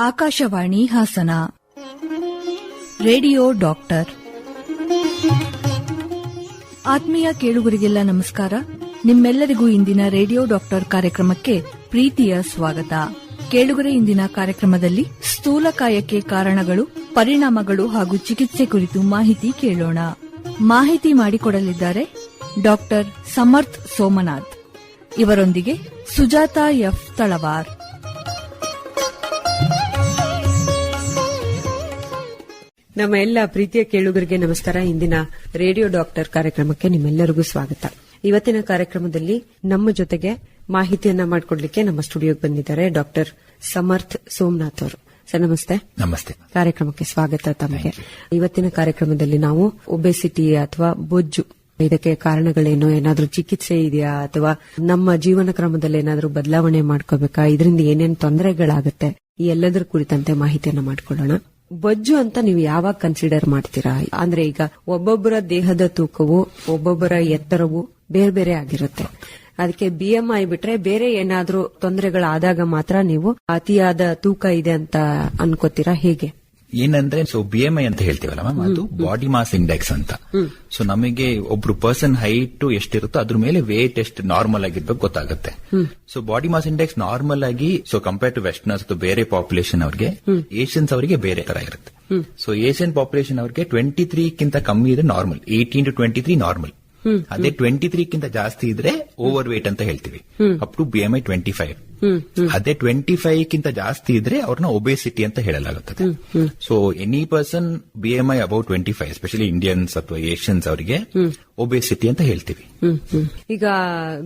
Akashvani Hassan radio doctor. ಆತ್ಮೀಯ ಕೇಳುಗರಿಗೆಲ್ಲ ನಮಸ್ಕಾರ. ನಿಮ್ಮೆಲ್ಲರಿಗೂ ಇಂದಿನ ರೇಡಿಯೋ ಡಾಕ್ಟರ್ ಕಾರ್ಯಕ್ರಮಕ್ಕೆ ಪ್ರೀತಿಯ ಸ್ವಾಗತ. ಕೇಳುಗರೆ, ಇಂದಿನ ಕಾರ್ಯಕ್ರಮದಲ್ಲಿ ಸ್ಥೂಲಕಾಯಕ್ಕೆ ಕಾರಣಗಳು, ಪರಿಣಾಮಗಳು ಹಾಗೂ ಚಿಕಿತ್ಸೆ ಕುರಿತು ಮಾಹಿತಿ ಕೇಳೋಣ. ಮಾಹಿತಿ ಮಾಡಿಕೊಡಲಿದ್ದಾರೆ ಡಾಕ್ಟರ್ ಸಮರ್ಥ್ ಸೋಮನಾಥ್. ಇವರೊಂದಿಗೆ ಸುಜಾತಾ ಎಫ್ ತಳವಾರ್. ನಮ್ಮ ಎಲ್ಲ ಪ್ರೀತಿಯ ಕೇಳುಗರಿಗೆ ನಮಸ್ಕಾರ. ಇಂದಿನ ರೇಡಿಯೋ ಡಾಕ್ಟರ್ ಕಾರ್ಯಕ್ರಮಕ್ಕೆ ನಿಮ್ಮೆಲ್ಲರಿಗೂ ಸ್ವಾಗತ. ಇವತ್ತಿನ ಕಾರ್ಯಕ್ರಮದಲ್ಲಿ ನಮ್ಮ ಜೊತೆಗೆ ಮಾಹಿತಿಯನ್ನ ಮಾಡಿಕೊಡ್ಲಿಕ್ಕೆ ನಮ್ಮ ಸ್ಟುಡಿಯೋಗೆ ಬಂದಿದ್ದಾರೆ ಡಾಕ್ಟರ್ ಸಮರ್ಥ್ ಸೋಮನಾಥ್ ಅವರು. ಸರ್ ನಮಸ್ತೆ. ನಮಸ್ತೆ. ಕಾರ್ಯಕ್ರಮಕ್ಕೆ ಸ್ವಾಗತ ತಮಗೆ. ಇವತ್ತಿನ ಕಾರ್ಯಕ್ರಮದಲ್ಲಿ ನಾವು ಒಬೆಸಿಟಿ ಅಥವಾ ಬೊಜ್ಜು, ಇದಕ್ಕೆ ಕಾರಣಗಳೇನು, ಏನಾದ್ರೂ ಚಿಕಿತ್ಸೆ ಇದೆಯಾ ಅಥವಾ ನಮ್ಮ ಜೀವನ ಕ್ರಮದಲ್ಲಿ ಏನಾದ್ರೂ ಬದಲಾವಣೆ ಮಾಡ್ಕೋಬೇಕಾ, ಇದರಿಂದ ಏನೇನು ತೊಂದರೆಗಳಾಗುತ್ತೆ, ಈ ಎಲ್ಲದರ ಕುರಿತಂತೆ ಮಾಹಿತಿಯನ್ನ ಮಾಡ್ಕೊಳ್ಳೋಣ. ಬೊಜ್ಜು ಅಂತ ನೀವು ಯಾವಾಗ ಕನ್ಸಿಡರ್ ಮಾಡ್ತೀರಾ? ಅಂದ್ರೆ ಈಗ ಒಬ್ಬೊಬ್ಬರ ದೇಹದ ತೂಕವು, ಒಬ್ಬೊಬ್ಬರ ಎತ್ತರವು ಬೇರೆ ಬೇರೆ ಆಗಿರುತ್ತೆ. ಅದಕ್ಕೆ BMI ಬಿಟ್ರೆ ಬೇರೆ ಏನಾದ್ರೂ ತೊಂದರೆಗಳಾದಾಗ ಮಾತ್ರ ನೀವು ಅತಿಯಾದ ತೂಕ ಇದೆ ಅಂತ ಅನ್ಕೋತೀರಾ, ಹೇಗೆ? ಏನಂದ್ರೆ BMI ಅಂತ ಹೇಳ್ತೀವಲ್ಲ ಮ್ಯಾಮ್, ಅದು ಬಾಡಿ ಮಾಸ್ ಇಂಡೆಕ್ಸ್ ಅಂತ. ಸೊ ನಮಗೆ ಒಬ್ರು ಪರ್ಸನ್ ಹೈಟ್ ಎಷ್ಟಿರುತ್ತೋ ಅದ್ರ ಮೇಲೆ ವೇಟ್ ಎಷ್ಟು ನಾರ್ಮಲ್ ಆಗಿರ್ಬೇಕು ಗೊತ್ತಾಗುತ್ತೆ. So body mass index normal ಆಗಿ ಕಂಪೇರ್ ಟು ವೆಸ್ಟರ್ನರ್ಸ್ ಬೇರೆ ಪಾಪ್ಯುಲೇಷನ್ ಅವರಿಗೆ, ಏಷ್ಯನ್ಸ್ ಅವರಿಗೆ ಬೇರೆ ತರ ಇರುತ್ತೆ. ಸೊ ಏಷ್ಯನ್ ಪಾಪ್ಯುಲೇಷನ್ ಅವರಿಗೆ 23ಕ್ಕಿಂತ ಕಮ್ಮಿ ಇದ್ರೆ ನಾರ್ಮಲ್, 18 to 23 ನಾರ್ಮಲ್. ಅದೇ 23ಕ್ಕಿಂತ ಜಾಸ್ತಿ ಇದ್ರೆ ಓವರ್ ವೇಟ್ ಅಂತ ಹೇಳ್ತೀವಿ, ಅಪ್ ಟು BMI 25. ಅದೇ 25ಕ್ಕಿಂತ ಜಾಸ್ತಿ ಇದ್ರೆ ಅವ್ರನ್ನ ಒಬೆಸಿಟಿ ಅಂತ ಹೇಳಲಾಗುತ್ತದೆ. So any person BMI about 25, especially Indians ಅಥವಾ ಏಷ್ಯನ್ಸ್ ಅವರಿಗೆ ಒಬೆಸಿಟಿ ಅಂತ ಹೇಳ್ತೀವಿ. ಈಗ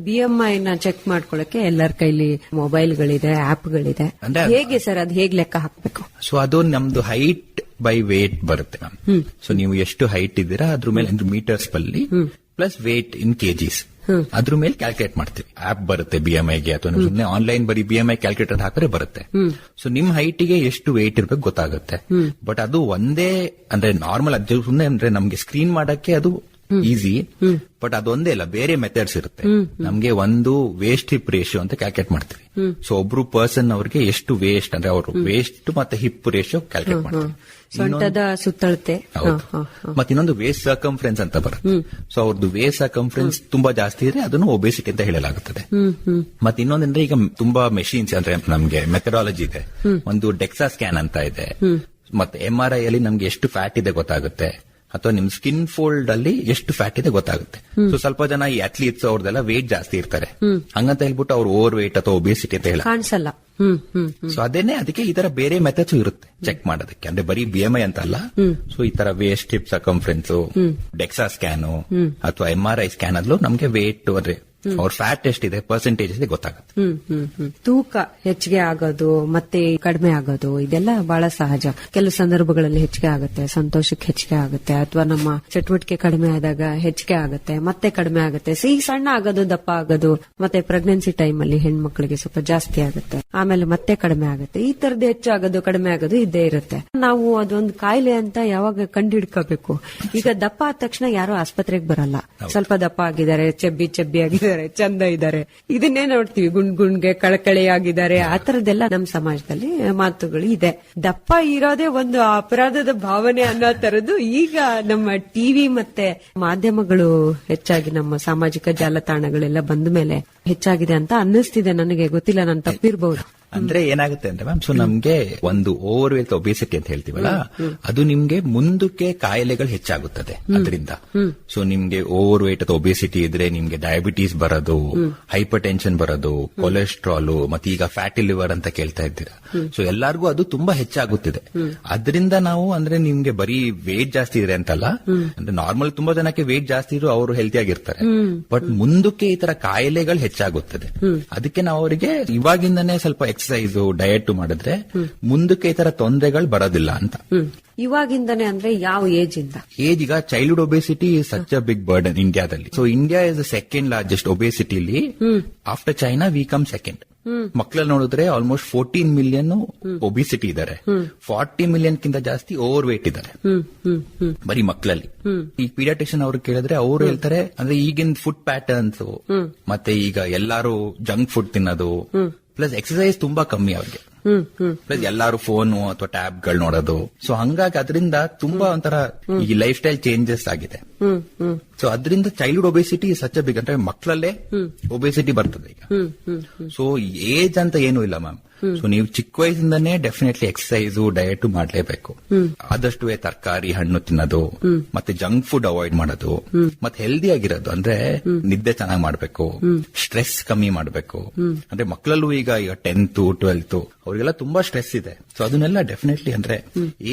BMI ನ ಚೆಕ್ ಮಾಡ್ಕೊಳ್ಳಕ್ಕೆ ಎಲ್ಲರ ಕೈಲಿ ಮೊಬೈಲ್ಗಳಿದೆ, ಆಪ್ಗಳಿದೆ. ಹೇಗೆ ಸರ್ ಅದು ಹೇಗೆ ಲೆಕ್ಕ ಹಾಕ್ಬೇಕು? ಸೊ ಅದು ನಮ್ದು ಹೈಟ್ ಬೈ ವೇಟ್ ಬರುತ್ತೆ ಮ್ಯಾಮ್. ಸೊ ನೀವು ಎಷ್ಟು ಹೈಟ್ ಇದ್ದೀರಾ ಅದ್ರ ಮೇಲೆ ಮೀಟರ್ಸ್ ಬಲ್ಲಿ ಪ್ಲಸ್ ವೇಟ್ ಇನ್ ಕೆಜಿಸ್, ಅದ್ರ ಮೇಲೆ ಕ್ಯಾಲ್ಕುಲೇಟ್ ಮಾಡ್ತೀವಿ. ಆಪ್ ಬರುತ್ತೆ BMIಗೆ, ಅಥವಾ ಸುಮ್ಮನೆ ಆನ್ಲೈನ್ ಬರೀ BMI ಕ್ಯಾಲ್ಕುಲೇಟರ್ ಹಾಕಿದ್ರೆ ಬರುತ್ತೆ. ಸೊ ನಿಮ್ ಹೈಟ್ಗೆ ಎಷ್ಟು ವೇಟ್ ಇರ್ಬೇಕು ಗೊತ್ತಾಗುತ್ತೆ. ಬಟ್ ಅದು ಒಂದೇ ಅಂದ್ರೆ ನಾರ್ಮಲ್, ಅದು ಸುಮ್ಮನೆ ಅಂದ್ರೆ ನಮ್ಗೆ ಸ್ಕ್ರೀನ್ ಮಾಡಕ್ಕೆ ಅದು ಈಸಿ, ಬಟ್ ಅದೊಂದೇ ಇಲ್ಲ, ಬೇರೆ ಮೆಥಡ್ಸ್ ಇರುತ್ತೆ. ನಮ್ಗೆ ಒಂದು ವೇಸ್ಟ್ ಹಿಪ್ ರೇಷಿಯೋ ಅಂತ ಕ್ಯಾಲ್ಕುಲೇಟ್ ಮಾಡ್ತೀವಿ. ಸೊ ಒಬ್ರು ಪರ್ಸನ್ ಅವ್ರಿಗೆ ಎಷ್ಟು ವೇಸ್ಟ್ ಅಂದ್ರೆ ಅವರು ವೇಸ್ಟ್ ಮತ್ತೆ ಹಿಪ್ ರೇಷಿಯೋ ಕ್ಯಾಲ್ಕುಲೇಟ್ ಮಾಡ್ತೀವಿ. ಸೊಂಟದ ಸುತ್ತಳತೆ. ಮತ್ತೆ ಇನ್ನೊಂದು ವೇಸ್ಟ್ ಸರ್ಕಂಫರೆನ್ಸ್ ಅಂತ ಬರುತ್ತೆ. ಸೊ ಅವ್ರದ್ದು ವೇಸ್ಟ್ ಸರ್ಕಂಫರೆನ್ಸ್ ತುಂಬಾ ಜಾಸ್ತಿ ಇದ್ರೆ ಅದನ್ನು ಒಬೆಸಿಟಿ ಅಂತ ಹೇಳಲಾಗುತ್ತದೆ. ಮತ್ತೆ ಇನ್ನೊಂದಂದ್ರೆ ಈಗ ತುಂಬಾ ಮೆಷಿನ್ಸ್ ಅಂದ್ರೆ ನಮ್ಗೆ ಮೆಥಡಾಲಜಿ ಇದೆ. ಒಂದು ಡೆಕ್ಸಾ ಸ್ಕ್ಯಾನ್ ಅಂತ ಇದೆ. ಮತ್ತೆ MRI ಅಲ್ಲಿ ನಮ್ಗೆ ಎಷ್ಟು ಫ್ಯಾಟ್ ಇದೆ ಗೊತ್ತಾಗುತ್ತೆ, ಅಥವಾ ನಿಮ್ ಸ್ಕಿನ್ ಫೋಲ್ಡ್ ಅಲ್ಲಿ ಎಷ್ಟು ಫ್ಯಾಟ್ ಇದೆ ಗೊತ್ತಾಗುತ್ತೆ. ಸೊ ಸ್ವಲ್ಪ ಜನ ಈ ಅಥ್ಲೀಟ್ಸ್ ಅವ್ರದೆಲ್ಲ ವೇಟ್ ಜಾಸ್ತಿ ಇರ್ತಾರೆ, ಹಂಗಂತ ಹೇಳ್ಬಿಟ್ಟು ಅವ್ರು ಓವರ್ ವೇಟ್ ಅಥವಾ ಒಬೆಸಿಟಿ ಅಂತ ಹೇಳ ಕಾಣಿಸಲ್ಲ. ಸೊ ಅದೇನೆ, ಅದಕ್ಕೆ ಈ ತರ ಬೇರೆ ಮೆಥಡ್ಸ್ ಇರುತ್ತೆ ಚೆಕ್ ಮಾಡೋದಕ್ಕೆ. ಅಂದ್ರೆ ಬರೀ BMI ಅಂತ ಅಲ್ಲ. ಸೊ ಈ ತರ ವೇಸ್ಟ್ ಹಿಪ್ ಸರ್ಕಂಫರೆನ್ಸ್, ಡೆಕ್ಸಾ ಸ್ಕ್ಯಾನು ಅಥವಾ MRI ಸ್ಕ್ಯಾನ್ ಅಲ್ಲೂ ನಮ್ಗೆ ವೇಟ್ ಅಂದ್ರೆ ಅವ್ರ ಫ್ಯಾಟ್ ಎಷ್ಟಿದೆ, ಪರ್ಸೆಂಟೇಜ್ ಇದೆ ಗೊತ್ತಾಗುತ್ತೆ. ತೂಕ ಹೆಚ್ಚಿಗೆ ಆಗೋದು ಮತ್ತೆ ಕಡಿಮೆ ಆಗೋದು ಇದೆಲ್ಲ ಬಹಳ ಸಹಜ. ಕೆಲವು ಸಂದರ್ಭಗಳಲ್ಲಿ ಹೆಚ್ಚಿಗೆ ಆಗುತ್ತೆ, ಸಂತೋಷಕ್ಕೆ ಹೆಚ್ಚಿಗೆ ಆಗುತ್ತೆ, ಅಥವಾ ನಮ್ಮ ಚಟುವಟಿಕೆ ಕಡಿಮೆ ಆದಾಗ ಹೆಚ್ಚಿಗೆ ಆಗುತ್ತೆ, ಮತ್ತೆ ಕಡಿಮೆ ಆಗುತ್ತೆ. ಈ ಸಣ್ಣ ಆಗೋದು, ದಪ್ಪ ಆಗೋದು, ಮತ್ತೆ ಪ್ರೆಗ್ನೆನ್ಸಿ ಟೈಮ್ ಅಲ್ಲಿ ಹೆಣ್ಮಕ್ಳಿಗೆ ಸ್ವಲ್ಪ ಜಾಸ್ತಿ ಆಗುತ್ತೆ, ಆಮೇಲೆ ಮತ್ತೆ ಕಡಿಮೆ ಆಗುತ್ತೆ. ಈ ತರದ್ದು ಹೆಚ್ಚಾಗೋದು ಕಡಿಮೆ ಆಗೋದು ಇದ್ದೇ ಇರುತ್ತೆ. ನಾವು ಅದೊಂದು ಕಾಯಿಲೆ ಅಂತ ಯಾವಾಗ ಕಂಡುಹಿಡ್ಕೋಬೇಕು? ಈಗ ದಪ್ಪ ಆದ ತಕ್ಷಣ ಯಾರು ಆಸ್ಪತ್ರೆಗೆ ಬರಲ್ಲ. ಸ್ವಲ್ಪ ದಪ್ಪ ಆಗಿದ್ದಾರೆ, ಚೆಬ್ಬಿ ಆಗಿದ್ದಾರೆ, ಚಂದ ಇದ್ದಾರೆ, ಇದನ್ನೇ ನೋಡ್ತೀವಿ. ಗುಂಡ್ಗೆ ಕಳಕಳೆಯಾಗಿದ್ದಾರೆ, ಆ ತರದೆಲ್ಲ ನಮ್ಮ ಸಮಾಜದಲ್ಲಿ ಮಾತುಗಳು ಇದೆ. ದಪ್ಪ ಇರೋದೇ ಒಂದು ಅಪರಾಧದ ಭಾವನೆ ಅನ್ನೋ ತರದ್ದು ಈಗ ನಮ್ಮ ಟಿವಿ ಮತ್ತೆ ಮಾಧ್ಯಮಗಳು ಹೆಚ್ಚಾಗಿ ನಮ್ಮ ಸಾಮಾಜಿಕ ಜಾಲತಾಣಗಳೆಲ್ಲ ಬಂದ ಮೇಲೆ ಹೆಚ್ಚಾಗಿದೆ ಅಂತ ಅನ್ನಿಸ್ತಿದೆ. ನನಗೆ ಗೊತ್ತಿಲ್ಲ, ನಾನು ತಪ್ಪಿರಬಹುದು. ಅಂದ್ರೆ ಏನಾಗುತ್ತೆ ಅಂದ್ರೆ ಮ್ಯಾಮ್, ಸೊ ನಮ್ಗೆ ಒಂದು ಓವರ್ ವೇಟ್ ಒಬೆಸಿಟಿ ಅಂತ ಹೇಳ್ತೀವಲ್ಲ, ಅದು ನಿಮ್ಗೆ ಮುಂದಕ್ಕೆ ಕಾಯಿಲೆಗಳು ಹೆಚ್ಚಾಗುತ್ತದೆ ಅದರಿಂದ. ಸೊ ನಿಮ್ಗೆ ಓವರ್ ವೇಟ್ ಅಥವಾ ಒಬೆಸಿಟಿ ಇದ್ರೆ ನಿಮ್ಗೆ ಡಯಾಬಿಟೀಸ್ ಬರೋದು, ಹೈಪರ್ ಟೆನ್ಷನ್ ಬರೋದು, ಕೊಲೆಸ್ಟ್ರಾಲ್, ಮತ್ತೆ ಈಗ ಫ್ಯಾಟಿ ಲಿವರ್ ಅಂತ ಕೇಳ್ತಾ ಇದ್ದೀರಾ. ಸೊ ಎಲ್ಲಾರ್ಗೂ ಅದು ತುಂಬಾ ಹೆಚ್ಚಾಗುತ್ತಿದೆ. ಅದರಿಂದ ನಾವು ಅಂದ್ರೆ ನಿಮ್ಗೆ ಬರೀ ವೇಟ್ ಜಾಸ್ತಿ ಇದೆ ಅಂತಲ್ಲ, ಅಂದ್ರೆ ನಾರ್ಮಲ್ ತುಂಬಾ ಜನಕ್ಕೆ ವೇಟ್ ಜಾಸ್ತಿ ಇರೋ ಅವರು ಹೆಲ್ತಿ ಆಗಿರ್ತಾರೆ, ಬಟ್ ಮುಂದಕ್ಕೆ ಈ ತರ ಕಾಯಿಲೆಗಳು ಹೆಚ್ಚಾಗುತ್ತದೆ. ಅದಕ್ಕೆ ನಾವು ಅವರಿಗೆ ಇವಾಗಿಂದನೇ ಸ್ವಲ್ಪ ಎಕ್ಸರ್ಸೈಸ್, ಡಯಟ್ ಮಾಡಿದ್ರೆ ಮುಂದಕ್ಕೆ ಈ ತರ ತೊಂದರೆಗಳು ಬರೋದಿಲ್ಲ ಅಂತ. ಇವಾಗಿಂದನೇ ಅಂದ್ರೆ ಯಾವ ಏಜ್ ಇಂದ? ಏಜ್ ಈಗ childhood obesity is such a big burden ಇಂಡಿಯಾದಲ್ಲಿ. So India is the second largest ಒಬೆಸಿಟಿಲಿ. After China we come second. ಮಕ್ಕಳಲ್ಲಿ ನೋಡಿದ್ರೆ ಆಲ್ಮೋಸ್ಟ್ 14 ಮಿಲಿಯನ್ ಒಬಿಸಿಟಿ ಇದ್ದಾರೆ, 40 ಮಿಲಿಯನ್ ಕಿಂತ ಜಾಸ್ತಿ ಓವರ್ ವೇಟ್ ಇದ್ದಾರೆ ಬರೀ ಮಕ್ಕಳಲ್ಲಿ. ಈ ಪೀಡಿಯಾಟ್ರಿಷಿಯನ್ ಅವ್ರು ಕೇಳಿದ್ರೆ ಅವ್ರು ಹೇಳ್ತಾರೆ, ಅಂದ್ರೆ ಈಗಿನ ಫುಡ್ ಪ್ಯಾಟರ್ನ್ಸ್ ಮತ್ತೆ ಈಗ ಎಲ್ಲಾರು ಜಂಕ್ ಫುಡ್ ತಿನ್ನೋದು ಪ್ಲಸ್ ಎಕ್ಸರ್ಸೈಸ್ ತುಂಬಾ ಕಮ್ಮಿ ಅವ್ರಿಗೆ. ಪ್ಲಸ್ ಎಲ್ಲಾರು ಫೋನ್ ಅಥವಾ ಟ್ಯಾಬ್ ಗಳು ನೋಡೋದು. ಸೊ ಹಂಗಾಗಿ ಅದರಿಂದ ತುಂಬಾ ಒಂಥರ ಈ ಲೈಫ್ ಸ್ಟೈಲ್ ಚೇಂಜಸ್ ಆಗಿದೆ. ಸೊ ಅದರಿಂದ ಚೈಲ್ಡ್ಹುಡ್ ಒಬೆಸಿಟಿ ಸಚ್ ಬಿಗ್, ಅಂದ್ರೆ ಮಕ್ಕಳಲ್ಲೇ ಒಬೆಸಿಟಿ ಬರ್ತದೆ ಈಗ. ಸೊ ಏಜ್ ಅಂತ ಏನೂ ಇಲ್ಲ ಮ್ಯಾಮ್. ಸೊ ನೀವು ಚಿಕ್ಕ ವಯಸ್ಸಿಂದಾನೇ ಡೆಫಿನೆಟ್ಲಿ ಎಕ್ಸರ್ಸೈಸ್ ಡಯಟ್ ಮಾಡ್ಲೇಬೇಕು. ಆದಷ್ಟು ತರಕಾರಿ ಹಣ್ಣು ತಿನ್ನೋದು, ಮತ್ತೆ ಜಂಕ್ ಫುಡ್ ಅವಾಯ್ಡ್ ಮಾಡೋದು, ಮತ್ತೆ ಹೆಲ್ದಿ ಆಗಿರೋದು. ಅಂದ್ರೆ ನಿದ್ದೆ ಚೆನ್ನಾಗಿ ಮಾಡ್ಬೇಕು, ಸ್ಟ್ರೆಸ್ ಕಮ್ಮಿ ಮಾಡ್ಬೇಕು. ಅಂದ್ರೆ ಮಕ್ಕಳಲ್ಲೂ ಈಗ 10th 12th ಅವ್ರಿಗೆಲ್ಲ ತುಂಬಾ ಸ್ಟ್ರೆಸ್ ಇದೆ. ಸೊ ಅದನ್ನೆಲ್ಲ ಡೆಫಿನೆಟ್ಲಿ ಅಂದ್ರೆ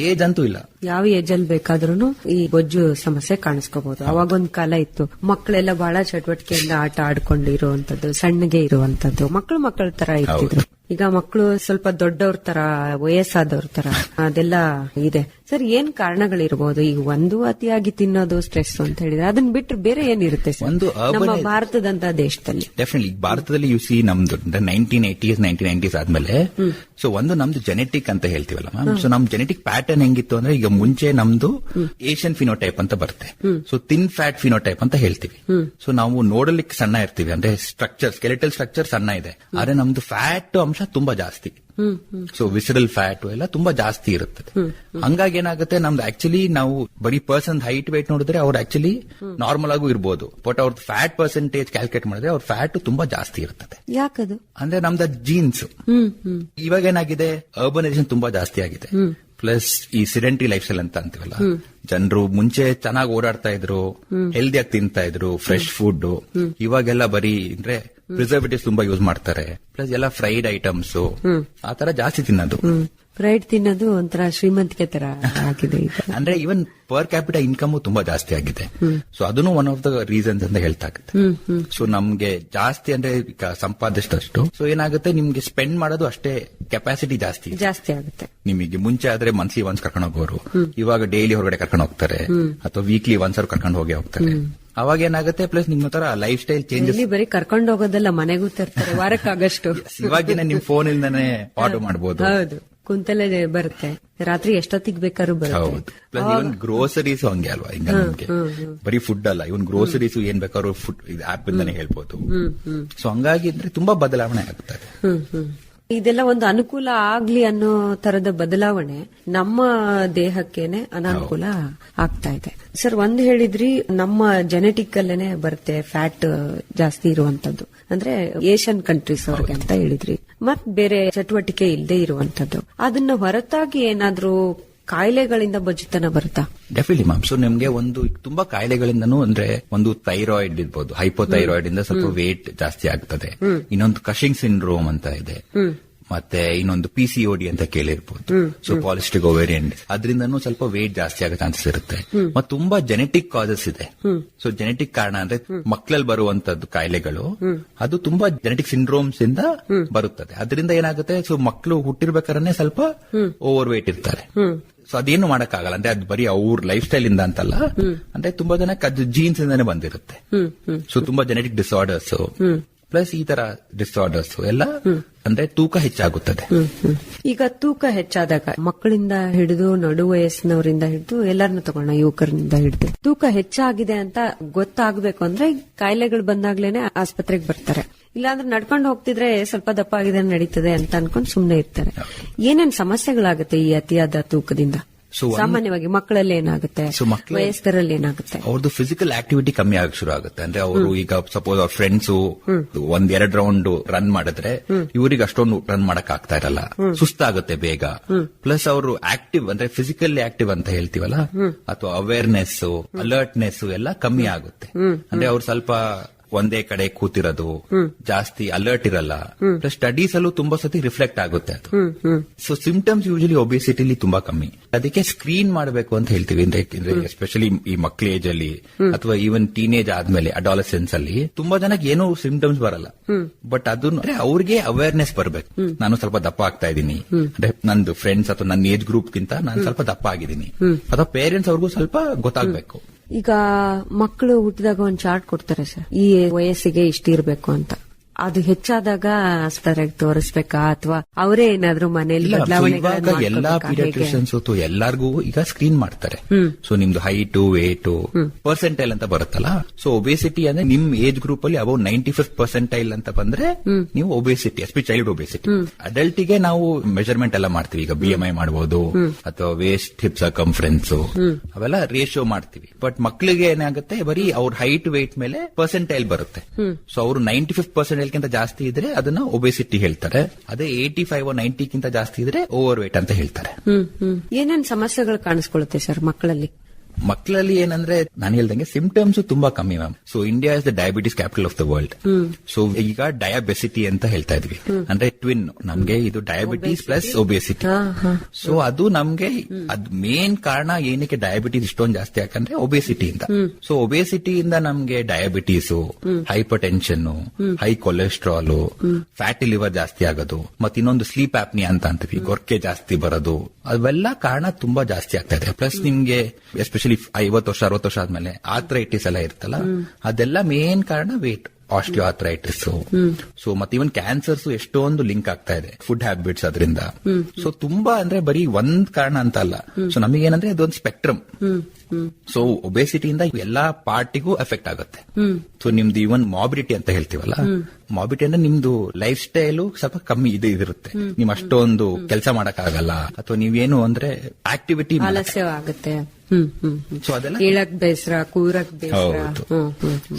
ಏಜ್ ಅಂತೂ ಇಲ್ಲ, ಯಾವ ಏಜ್ ಅಲ್ಲಿ ಬೇಕಾದ್ರೂ ಈ ಬೊಜ್ಜು ಸಮಸ್ಯೆ ಕಾಣಿಸ್ಕೋಬಹುದು. ಅವಾಗೊಂದ್ ಕಾಲ ಇತ್ತು, ಮಕ್ಕಳೆಲ್ಲ ಬಹಳ ಚಟುವಟಿಕೆಯಿಂದ ಆಟ ಆಡ್ಕೊಂಡಿರುವಂತದ್ದು, ಸಣ್ಣಗೆ ಇರುವಂತದ್ದು, ಮಕ್ಕಳ ತರ ಇರ್ತಿದ್ರು. ಈಗ ಮಕ್ಕಳು ಸ್ವಲ್ಪ ದೊಡ್ಡವ್ರ ತರ, ವಯಸ್ಸಾದವ್ರ ತರ ಅದೆಲ್ಲ ಇದೆ. ಸರ್, ಏನ್ ಕಾರಣಗಳಿರ್ಬೋದು? ಈಗ ಒಂದು ಅತಿಯಾಗಿ ತಿನ್ನೋದು ಸ್ಟ್ರೆಸ್ ಅಂತ ಹೇಳಿದ್ರೆ, ಅದನ್ನ ಬಿಟ್ಟರೆ ಬೇರೆ ಏನಿರುತ್ತೆ ಸರ್ ಒಂದು ನಮ್ಮ ಭಾರತದಂತ ದೇಶದಲ್ಲಿ? ಡೆಫಿನೆಟ್ಲಿ ಭಾರತದಲ್ಲಿ ಯು ಸಿ ನಮ್ದು 1980s 1990s ಆದ್ಮೇಲೆ ಸೊ ಒಂದು ನಮ್ದು ಜೆನೆಟಿಕ್ ಅಂತ ಹೇಳ್ತೀವಲ್ಲ ಮ್ಯಾಮ್. ಸೊ ನಮ್ ಜೆನೆಟಿಕ್ ಪ್ಯಾಟರ್ನ್ ಹೆಂಗಿತ್ತು ಅಂದ್ರೆ, ಈಗ ಮುಂಚೆ ನಮ್ದು ಏಷ್ಯನ್ ಫಿನೋಟೈಪ್ ಅಂತ ಬರುತ್ತೆ. ಸೊ ಥಿನ್ ಫ್ಯಾಟ್ ಫಿನೋಟೈಪ್ ಅಂತ ಹೇಳ್ತೀವಿ. ಸೊ ನಾವು ನೋಡಲಿಕ್ಕೆ ಸಣ್ಣ ಇರ್ತೀವಿ, ಅಂದ್ರೆ ಸ್ಟ್ರಕ್ಚರ್, ಸ್ಕೆಲೆಟಲ್ ಸ್ಟ್ರಕ್ಚರ್ ಸಣ್ಣ ಇದೆ, ಆದ್ರೆ ನಮ್ದು ಫ್ಯಾಟ್ ಅಂಶ ತುಂಬಾ ಜಾಸ್ತಿ. ಸೊ ವಿಸರಲ್ ಫ್ಯಾಟ್ ಎಲ್ಲ ತುಂಬಾ ಜಾಸ್ತಿ ಇರುತ್ತದೆ. ಹಂಗಾಗಿ ಏನಾಗುತ್ತೆ, ನಮ್ದು ಆಕ್ಚುಲಿ ನಾವು ಬರೀ ಪರ್ಸನ್ ಹೈಟ್ ವೇಟ್ ನೋಡಿದ್ರೆ ಅವ್ರು ಆಕ್ಚುಲಿ ನಾರ್ಮಲ್ ಆಗೂ ಇರ್ಬೋದು, ಬಟ್ ಅವ್ರ ಫ್ಯಾಟ್ ಪರ್ಸೆಂಟೇಜ್ ಕ್ಯಾಲ್ಕುಲೇಟ್ ಮಾಡಿದ್ರೆ ಅವ್ರ ಫ್ಯಾಟ್ ತುಂಬಾ ಜಾಸ್ತಿ ಇರ್ತದೆ. ಯಾಕದು? ಅಂದ್ರೆ ನಮ್ದು ಜೀನ್ಸ್. ಇವಾಗ ಏನಾಗಿದೆ, ಅರ್ಬನೈಸೇಷನ್ ತುಂಬಾ ಜಾಸ್ತಿ ಆಗಿದೆ. ಪ್ಲಸ್ ಈ ಸಿಡೆಂಟರಿ ಲೈಫ್ ಸ್ಟೈಲ್ ಅಂತ ಅಂತೀವಲ್ಲ, ಜನರು ಮುಂಚೆ ಚೆನ್ನಾಗಿ ಓಡಾಡ್ತಾ ಇದ್ರು, ಹೆಲ್ದಿಯಾಗಿ ತಿಂತಾ ಇದ್ರು, ಫ್ರೆಶ್ ಫುಡ್. ಇವಾಗೆಲ್ಲ ಬರೀ ಅಂದ್ರೆ ಪ್ರಿಸರ್ವೇಟಿವ್ಸ್ ತುಂಬಾ ಯೂಸ್ ಮಾಡ್ತಾರೆ, ಪ್ಲಸ್ ಎಲ್ಲ ಫ್ರೈಡ್ ಐಟಮ್ಸ್ ಆ ತರ ಜಾಸ್ತಿ ತಿನ್ನೋದು. ಫ್ರೈಡ್ ತಿನ್ನೋದು ಒಂಥರ ಶ್ರೀಮಂತಿಕೆ ತರ ಆಗಿದೆ ಈಗ. ಅಂದ್ರೆ ಈವನ್ ಪರ್ ಕ್ಯಾಪಿಟಲ್ ಇನ್ಕಮ್ ತುಂಬಾ ಜಾಸ್ತಿ ಆಗಿದೆ. ಸೊ ಅದನ್ನು ಒನ್ ಆಫ್ ದ ರೀಸನ್ಸ್ ಅಂತ ಹೇಳ್ತಾ ಆಗುತ್ತೆ. ಸೊ ನಮ್ಗೆ ಜಾಸ್ತಿ ಅಂದ್ರೆ ಸಂಪಾದಿಸಿದಷ್ಟು ಸೊ ಏನಾಗುತ್ತೆ, ನಿಮ್ಗೆ ಸ್ಪೆಂಡ್ ಮಾಡೋದು ಅಷ್ಟೇ ಕೆಪಾಸಿಟಿ ಜಾಸ್ತಿ ಆಗುತ್ತೆ. ನಿಮಗೆ ಮುಂಚೆ ಆದ್ರೆ ಮಂತ್ಲಿ ಒನ್ಸ್ ಕರ್ಕೊಂಡು ಹೋಗೋರು, ಇವಾಗ ಡೈಲಿ ಹೊರಗಡೆ ಕರ್ಕೊಂಡು ಹೋಗ್ತಾರೆ, ಅಥವಾ ವೀಕ್ಲಿ ಒನ್ಸ್ ಅವ್ರು ಕರ್ಕೊಂಡು ಹೋಗ್ತಾರೆ. ಅವಾಗ ಏನಾಗುತ್ತೆ, ಪ್ಲಸ್ ನಿಮ್ಮ ತರ ಲೈಫ್ ಸ್ಟೈಲ್ ಚೇಂಜಸ್. ಬರೀ ಕರ್ಕೊಂಡು ಹೋಗೋದಲ್ಲ, ಮನೆಗೂ ತರ್ತಾರೆ ವಾರಕ್ಕಾಗಷ್ಟು. ಇವಾಗಿನ ನಿಮ್ ಫೋನ್ ಇಂದಾನೆ ಆರ್ಡರ್ ಮಾಡಬಹುದು. ಹೌದು, ಕುಂತಲೇ ಬರುತ್ತೆ, ರಾತ್ರಿ ಎಷ್ಟೊತ್ತಿಗೆ ಬೇಕಾದ್ರೂ ಬರುತ್ತೆ. ಹೌದು. ಪ್ಲಸ್ ಇವನ್ ಗ್ರೋಸರೀಸ್ ಹಂಗೆ ಅಲ್ವಾ, ಈಗ ನಮ್ಗೆ ಬರೀ ಫುಡ್ ಅಲ್ಲ, ಇವನ್ ಗ್ರೋಸರೀಸ್ ಏನ್ ಬೇಕಾದ್ರೂ ಫುಡ್ ಇದು ಆಪ್ ಇಂದಾನೆ ಹೇಳ್ಬೋದು. ಸೊ ಹಂಗಾಗಿ ಅಂದ್ರೆ ತುಂಬಾ ಬದಲಾವಣೆ ಆಗುತ್ತದೆ. ಇದೆಲ್ಲ ಒಂದು ಅನುಕೂಲ ಆಗ್ಲಿ ಅನ್ನೋ ತರದ ಬದಲಾವಣೆ ನಮ್ಮ ದೇಹಕ್ಕೇನೆ ಅನಾನುಕೂಲ ಆಗ್ತಾ ಇದೆ. ಸರ್, ಒಂದ್ ಹೇಳಿದ್ರಿ, ನಮ್ಮ ಜೆನೆಟಿಕ್ ಅಲ್ಲೇನೆ ಬರುತ್ತೆ ಫ್ಯಾಟ್ ಜಾಸ್ತಿ ಇರುವಂತದ್ದು, ಅಂದ್ರೆ ಏಷ್ಯನ್ ಕಂಟ್ರೀಸ್ ಅವ್ರಿಗೆ ಅಂತ ಹೇಳಿದ್ರಿ. ಮತ್ ಬೇರೆ ಚಟುವಟಿಕೆ ಇಲ್ಲದೆ ಇರುವಂತದ್ದು, ಅದನ್ನ ಹೊರತಾಗಿ ಏನಾದ್ರೂ ಕಾಯಿಲೆಗಳಿಂದ ಬೊಜ್ಜುತನ ಬರುತ್ತಾ? Definitely ma'am. ಸೊ ನಿಮ್ಗೆ ಒಂದು ತುಂಬಾ ಕಾಯಿಲೆಗಳಿಂದನೂ, ಅಂದ್ರೆ ಒಂದು ಥೈರಾಯ್ಡ್ ಇರ್ಬೋದು, ಹೈಪೋಥೈರಾಯ್ಡ್ ಇಂದ ಸ್ವಲ್ಪ ವೇಟ್ ಜಾಸ್ತಿ ಆಗ್ತದೆ. ಇನ್ನೊಂದು ಕಶಿಂಗ್ ಸಿಂಡ್ರೋಮ್ ಅಂತ ಇದೆ, ಮತ್ತೆ ಇನ್ನೊಂದು PCOD ಅಂತ ಕೇಳಿರ್ಬೋದು. ಸೊ ಪಾಲಿಸ್ಟಿಕ್ ಓವೇರಿಯನ್, ಅದರಿಂದನೂ ಸ್ವಲ್ಪ ವೇಟ್ ಜಾಸ್ತಿ ಆಗೋ ಚಾನ್ಸಸ್ ಇರುತ್ತೆ. ಮತ್ತೆ ತುಂಬಾ ಜೆನೆಟಿಕ್ ಕಾಸಸ್ ಇದೆ. ಸೊ ಜೆನೆಟಿಕ್ ಕಾರಣ ಅಂದ್ರೆ ಮಕ್ಕಳಲ್ಲಿ ಬರುವಂತದ್ದು ಕಾಯಿಲೆಗಳು, ಅದು ತುಂಬಾ ಜೆನೆಟಿಕ್ ಸಿಂಡ್ರೋಮ್ಸ್ ಇಂದ ಬರುತ್ತದೆ. ಅದರಿಂದ ಏನಾಗುತ್ತೆ, ಸೊ ಮಕ್ಕಳು ಹುಟ್ಟಿರ್ಬೇಕಾದ್ರೆ ಸ್ವಲ್ಪ ಓವರ್ ವೇಟ್ ಇರ್ತಾರೆ. ಸೊ ಅದೇನು ಮಾಡಕ್ಕಾಗಲ್ಲ, ಅಂದ್ರೆ ಅದು ಬರೀ ಅವ್ರ ಲೈಫ್ ಸ್ಟೈಲ್ ಇಂದ ಅಂತಲ್ಲ, ಅಂದ್ರೆ ತುಂಬಾ ಜನಕ್ಕೆ ಅದು ಜೀನ್ಸ್ ಇಂದಾನೆ ಬಂದಿರುತ್ತೆ. ಸೊ ತುಂಬಾ ಜೆನೆಟಿಕ್ ಡಿಸಾರ್ಡರ್ಸ್ ಪ್ಲಸ್ ಈ ತರ ಡಿಸಾರ್ಡರ್ಸ್ ಎಲ್ಲ ಅಂದ್ರೆ ತೂಕ ಹೆಚ್ಚಾಗುತ್ತದೆ. ಈಗ ತೂಕ ಹೆಚ್ಚಾದಾಗ ಮಕ್ಕಳಿಂದ ಹಿಡಿದು ನಡು ವಯಸ್ಸಿನವರಿಂದ ಹಿಡಿದು ಎಲ್ಲರನ್ನ ತಗೋಣ, ಯುವಕರಿಂದ ಹಿಡಿದು ತೂಕ ಹೆಚ್ಚಾಗಿದೆ ಅಂತ ಗೊತ್ತಾಗಬೇಕು ಅಂದ್ರೆ ಕಾಯಿಲೆಗಳು ಬಂದಾಗ್ಲೇನೆ ಆಸ್ಪತ್ರೆಗೆ ಬರ್ತಾರೆ. ಇಲ್ಲಾಂದ್ರೆ ನಡ್ಕೊಂಡು ಹೋಗ್ತಿದ್ರೆ ಸ್ವಲ್ಪ ದಪ್ಪ ಆಗಿದೆ ನಡೀತದೆ ಅಂತ ಅನ್ಕೊಂಡು ಸುಮ್ನೆ ಇರ್ತಾರೆ. ಏನೇನ್ ಸಮಸ್ಯೆಗಳಾಗುತ್ತೆ ಈ ಅತಿಯಾದ ತೂಕದಿಂದ? ಸಾಮಾನ್ಯವಾಗಿ ಮಕ್ಕಳಲ್ಲಿ ಏನಾಗುತ್ತೆ, ವಯಸ್ಕರಲ್ಲಿ ಏನಾಗುತ್ತೆ? ಅವ್ರದ್ದು ಫಿಸಿಕಲ್ ಆಕ್ಟಿವಿಟಿ ಕಮ್ಮಿ ಆಗಕ್ಕೆ ಶುರು ಆಗುತ್ತೆ. ಅಂದ್ರೆ ಅವರು ಈಗ ಸಪೋಸ್ ಅವ್ರ ಫ್ರೆಂಡ್ಸ್ 1-2 ರೌಂಡ್ ರನ್ ಮಾಡಿದ್ರೆ ಇವರಿಗೆ ಅಷ್ಟೊಂದು ರನ್ ಮಾಡಕ್ ಆಗ್ತಾ ಇರಲ್ಲ, ಸುಸ್ತಾಗುತ್ತೆ ಬೇಗ. ಪ್ಲಸ್ ಅವರು ಆಕ್ಟಿವ್ ಅಂದ್ರೆ ಫಿಸಿಕಲಿ ಆಕ್ಟಿವ್ ಅಂತ ಹೇಳ್ತೀವಲ್ಲ, ಅಥವಾ ಅವೇರ್ನೆಸ್, ಅಲರ್ಟ್ನೆಸ್ ಎಲ್ಲ ಕಮ್ಮಿ ಆಗುತ್ತೆ. ಅಂದ್ರೆ ಅವ್ರು ಸ್ವಲ್ಪ ಒಂದೇ ಕಡೆ ಕೂತಿರೋದು, ಜಾಸ್ತಿ ಅಲರ್ಟ್ ಇರಲ್ಲ. ಪ್ಲಸ್ ಸ್ಟಡೀಸ್ ಅಲ್ಲೂ ತುಂಬಾ ಸತಿ ರಿಫ್ಲೆಕ್ಟ್ ಆಗುತ್ತೆ ಅದು. ಸೊ ಸಿಂಪ್ಟಮ್ಸ್ ಯೂಶಲಿ ಒಬೆಸಿಟಿಲಿ ತುಂಬಾ ಕಮ್ಮಿ. ಅದಕ್ಕೆ ಸ್ಕ್ರೀನ್ ಮಾಡಬೇಕು ಅಂತ ಹೇಳ್ತೀವಿ. ಎಸ್ಪೆಷಲಿ ಈ ಮಕ್ಕಳ ಏಜ್ ಅಲ್ಲಿ ಅಥವಾ ಈವನ್ ಟೀನೇಜ್ ಆದ್ಮೇಲೆ ಅಡಾಲಸೆನ್ಸ್ ಅಲ್ಲಿ ತುಂಬಾ ಜನಕ್ಕೆ ಏನೂ ಸಿಂಪ್ಟಮ್ಸ್ ಬರಲ್ಲ. ಬಟ್ ಅದನ್ನ ಅವ್ರಿಗೆ ಅವೇರ್ನೆಸ್ ಬರಬೇಕು. ನಾನು ಸ್ವಲ್ಪ ದಪ್ಪ ಆಗ್ತಾ ಇದ್ದೀನಿ, ಅಂದ್ರೆ ನಂದು ಫ್ರೆಂಡ್ಸ್ ಅಥವಾ ನನ್ನ ಏಜ್ ಗ್ರೂಪ್ ಗಿಂತ ನಾನು ಸ್ವಲ್ಪ ದಪ್ಪ ಆಗಿದ್ದೀನಿ, ಅಥವಾ ಪೇರೆಂಟ್ಸ್ ಅವ್ರಿಗೂ ಸ್ವಲ್ಪ ಗೊತ್ತಾಗಬೇಕು. ಈಗ ಮಕ್ಕಳು ಹುಟ್ಟಿದಾಗ ಒಂದ್ ಚಾರ್ಟ್ ಕೊಡ್ತಾರೆ ಸರ್, ಈ ವಯಸ್ಸಿಗೆ ಇಷ್ಟಿರ್ಬೇಕು ಅಂತ. ಅದು ಹೆಚ್ಚಾದಾಗ ಆಸ್ಪತ್ರೆಗೆ ತೋರಿಸ್ಬೇಕಾ ಅಥವಾ ಅವರೇ ಏನಾದ್ರೂ ಮನೆಯಲ್ಲಿ ಇವಾಗ ಎಲ್ಲಾ ಪೀಡಿಯಾಟ್ರಿಷಿಯನ್ಸ್ ಎಲ್ಲಾರ್ಗೂ ಈಗ ಸ್ಕ್ರೀನ್ ಮಾಡ್ತಾರೆ. ಸೊ ನಿಮ್ದು ಹೈಟ್, ವೇಟ್, ಪರ್ಸೆಂಟೈಲ್ ಅಂತ ಬರುತ್ತಲ್ಲ. ಸೊ ಒಬೇಸಿಟಿ ಅಂದ್ರೆ ನಿಮ್ ಏಜ್ ಗ್ರೂಪ್ ಅಲ್ಲಿ ಅಬೌವ್ 95th ಪರ್ಸೆಂಟೈಲ್ ಅಂತ ಬಂದ್ರೆ ನೀವು obesity, especially child obesity. Adult ಗೆ ನಾವು ಮೆಜರ್ಮೆಂಟ್ ಎಲ್ಲ ಮಾಡ್ತೀವಿ. ಈಗ BMI ಮಾಡಬಹುದು ಅಥವಾ ವೇಸ್ಟ್, ಹಿಪ್ ಸರ್ಕಂಫರೆನ್ಸ್ ಅವೆಲ್ಲ ರೇಷಿಯೋ ಮಾಡ್ತೀವಿ. ಬಟ್ ಮಕ್ಕಳಿಗೆ ಏನಾಗುತ್ತೆ, ಬರೀ ಅವ್ರ ಹೈಟ್, ವೇಟ್ ಮೇಲೆ ಪರ್ಸೆಂಟೈಲ್ ಬರುತ್ತೆ. ಸೊ ಅವರು 95th ಪರ್ಸೆಂಟೈಲ್ ಗಿಂತ ಜಾಸ್ತಿ ಇದ್ರೆ ಅದನ್ನ ಒಬೇಸಿಟಿ ಹೇಳ್ತಾರೆ. ಅದೇ 85 90 ಗಿಂತ ಜಾಸ್ತಿ ಇದ್ರೆ ಓವರ್ ವೇಟ್ ಅಂತ ಹೇಳ್ತಾರೆ. ಏನೇನ್ ಸಮಸ್ಯೆಗಳು ಕಾಣಿಸ್ಕೊಳ್ಳುತ್ತೆ ಸರ್ ಮಕ್ಕಳಲ್ಲಿ ಏನಂದ್ರೆ ನಾನು ಹೇಳ್ದಂಗೆ ಸಿಂಪ್ಟಮ್ಸ್ ತುಂಬಾ ಕಮ್ಮಿ ma'am. So India is the diabetes capital of the world. So ಈಗ ಡಯಾಬೆಸಿಟಿ ಅಂತ ಹೇಳ್ತಾ ಇದ್ವಿ, ಅಂದ್ರೆ ಟ್ವಿನ್. ನಮ್ಗೆ ಇದು ಡಯಾಬಿಟಿಸ್ ಪ್ಲಸ್ ಒಬೇಸಿಟಿ. ಸೊ ಅದು ನಮ್ಗೆ ಅದ್ ಮೇನ್ ಕಾರಣ ಏನಕ್ಕೆ ಡಯಾಬಿಟಿಸ್ ಇಷ್ಟೊಂದು ಜಾಸ್ತಿ ಯಾಕಂದ್ರೆ ಒಬೇಸಿಟಿ ಇಂದ. ಸೊ ಒಬೇಸಿಟಿಯಿಂದ ನಮ್ಗೆ diabetes, hypertension, high cholesterol, fatty liver ಜಾಸ್ತಿ ಆಗೋದು, ಮತ್ತೆ ಇನ್ನೊಂದು ಸ್ಲೀಪ್ ಆಪ್ನಿಯಾ ಅಂತ ಅಂತೀವಿ, ಗೊರ್ಕೆ ಜಾಸ್ತಿ ಬರೋದು, ಅವೆಲ್ಲ ಕಾರಣ ತುಂಬಾ ಜಾಸ್ತಿ ಆಗ್ತಾ ಇದೆ. ಪ್ಲಸ್ ನಿಮ್ಗೆ ಎಸ್ಪೆಷಲಿ 50 ವರ್ಷ 60 ವರ್ಷ ಆದ್ಮೇಲೆ ಆರ್ಥರೈಟಿಸ್ ಎಲ್ಲ ಇರುತ್ತಲ್ಲ, ಅದೆಲ್ಲ ಮೇನ್ ಕಾರಣ ವೇಟ್, ಆಸ್ಟಿಯೋಆರ್ಥರೈಟಿಸ್. ಸೊ ಮತ್ತೆ ಇವನ್ ಕ್ಯಾನ್ಸರ್ಸ್ ಎಷ್ಟೊಂದು ಲಿಂಕ್ ಆಗ್ತಾ ಇದೆ ಫುಡ್ ಹ್ಯಾಬಿಟ್ಸ್ ಅದರಿಂದ. ಸೊ ತುಂಬಾ ಅಂದ್ರೆ ಬರೀ ಒಂದ್ ಕಾರಣ ಅಂತ ಅಲ್ಲ. ಸೊ ನಮಗೇನಂದ್ರೆ ಅದೊಂದು ಸ್ಪೆಕ್ಟ್ರಮ್. ಸೊ ಒಬೇಸಿಟಿಯಿಂದ ಎಲ್ಲಾ ಪಾರ್ಟಿಗೂ ಎಫೆಕ್ಟ್ ಆಗುತ್ತೆ. ಸೊ ನಿಮ್ದು ಇವನ್ ಮಾಬಿಲಿಟಿ ಅಂತ ಹೇಳ್ತೀವಲ್ಲ, ಮಾಬಿಲಿಟಿ ಅಂದ್ರೆ ನಿಮ್ದು ಲೈಫ್ ಸ್ಟೈಲು ಸ್ವಲ್ಪ ಕಮ್ಮಿ ಇದಿರುತ್ತೆ. ನಿಮ್ ಅಷ್ಟೊಂದು ಕೆಲಸ ಮಾಡಕ್ ಆಗಲ್ಲ, ಅಥವಾ ನೀವೇನು ಅಂದ್ರೆ ಆಕ್ಟಿವಿಟಿ ಆಗುತ್ತೆ. ಸೊ ಅದೆಲ್ಲ ಹೇಳಕ್ ಬೇಸರ, ಕೂರಕ್ ಬೇಸರ.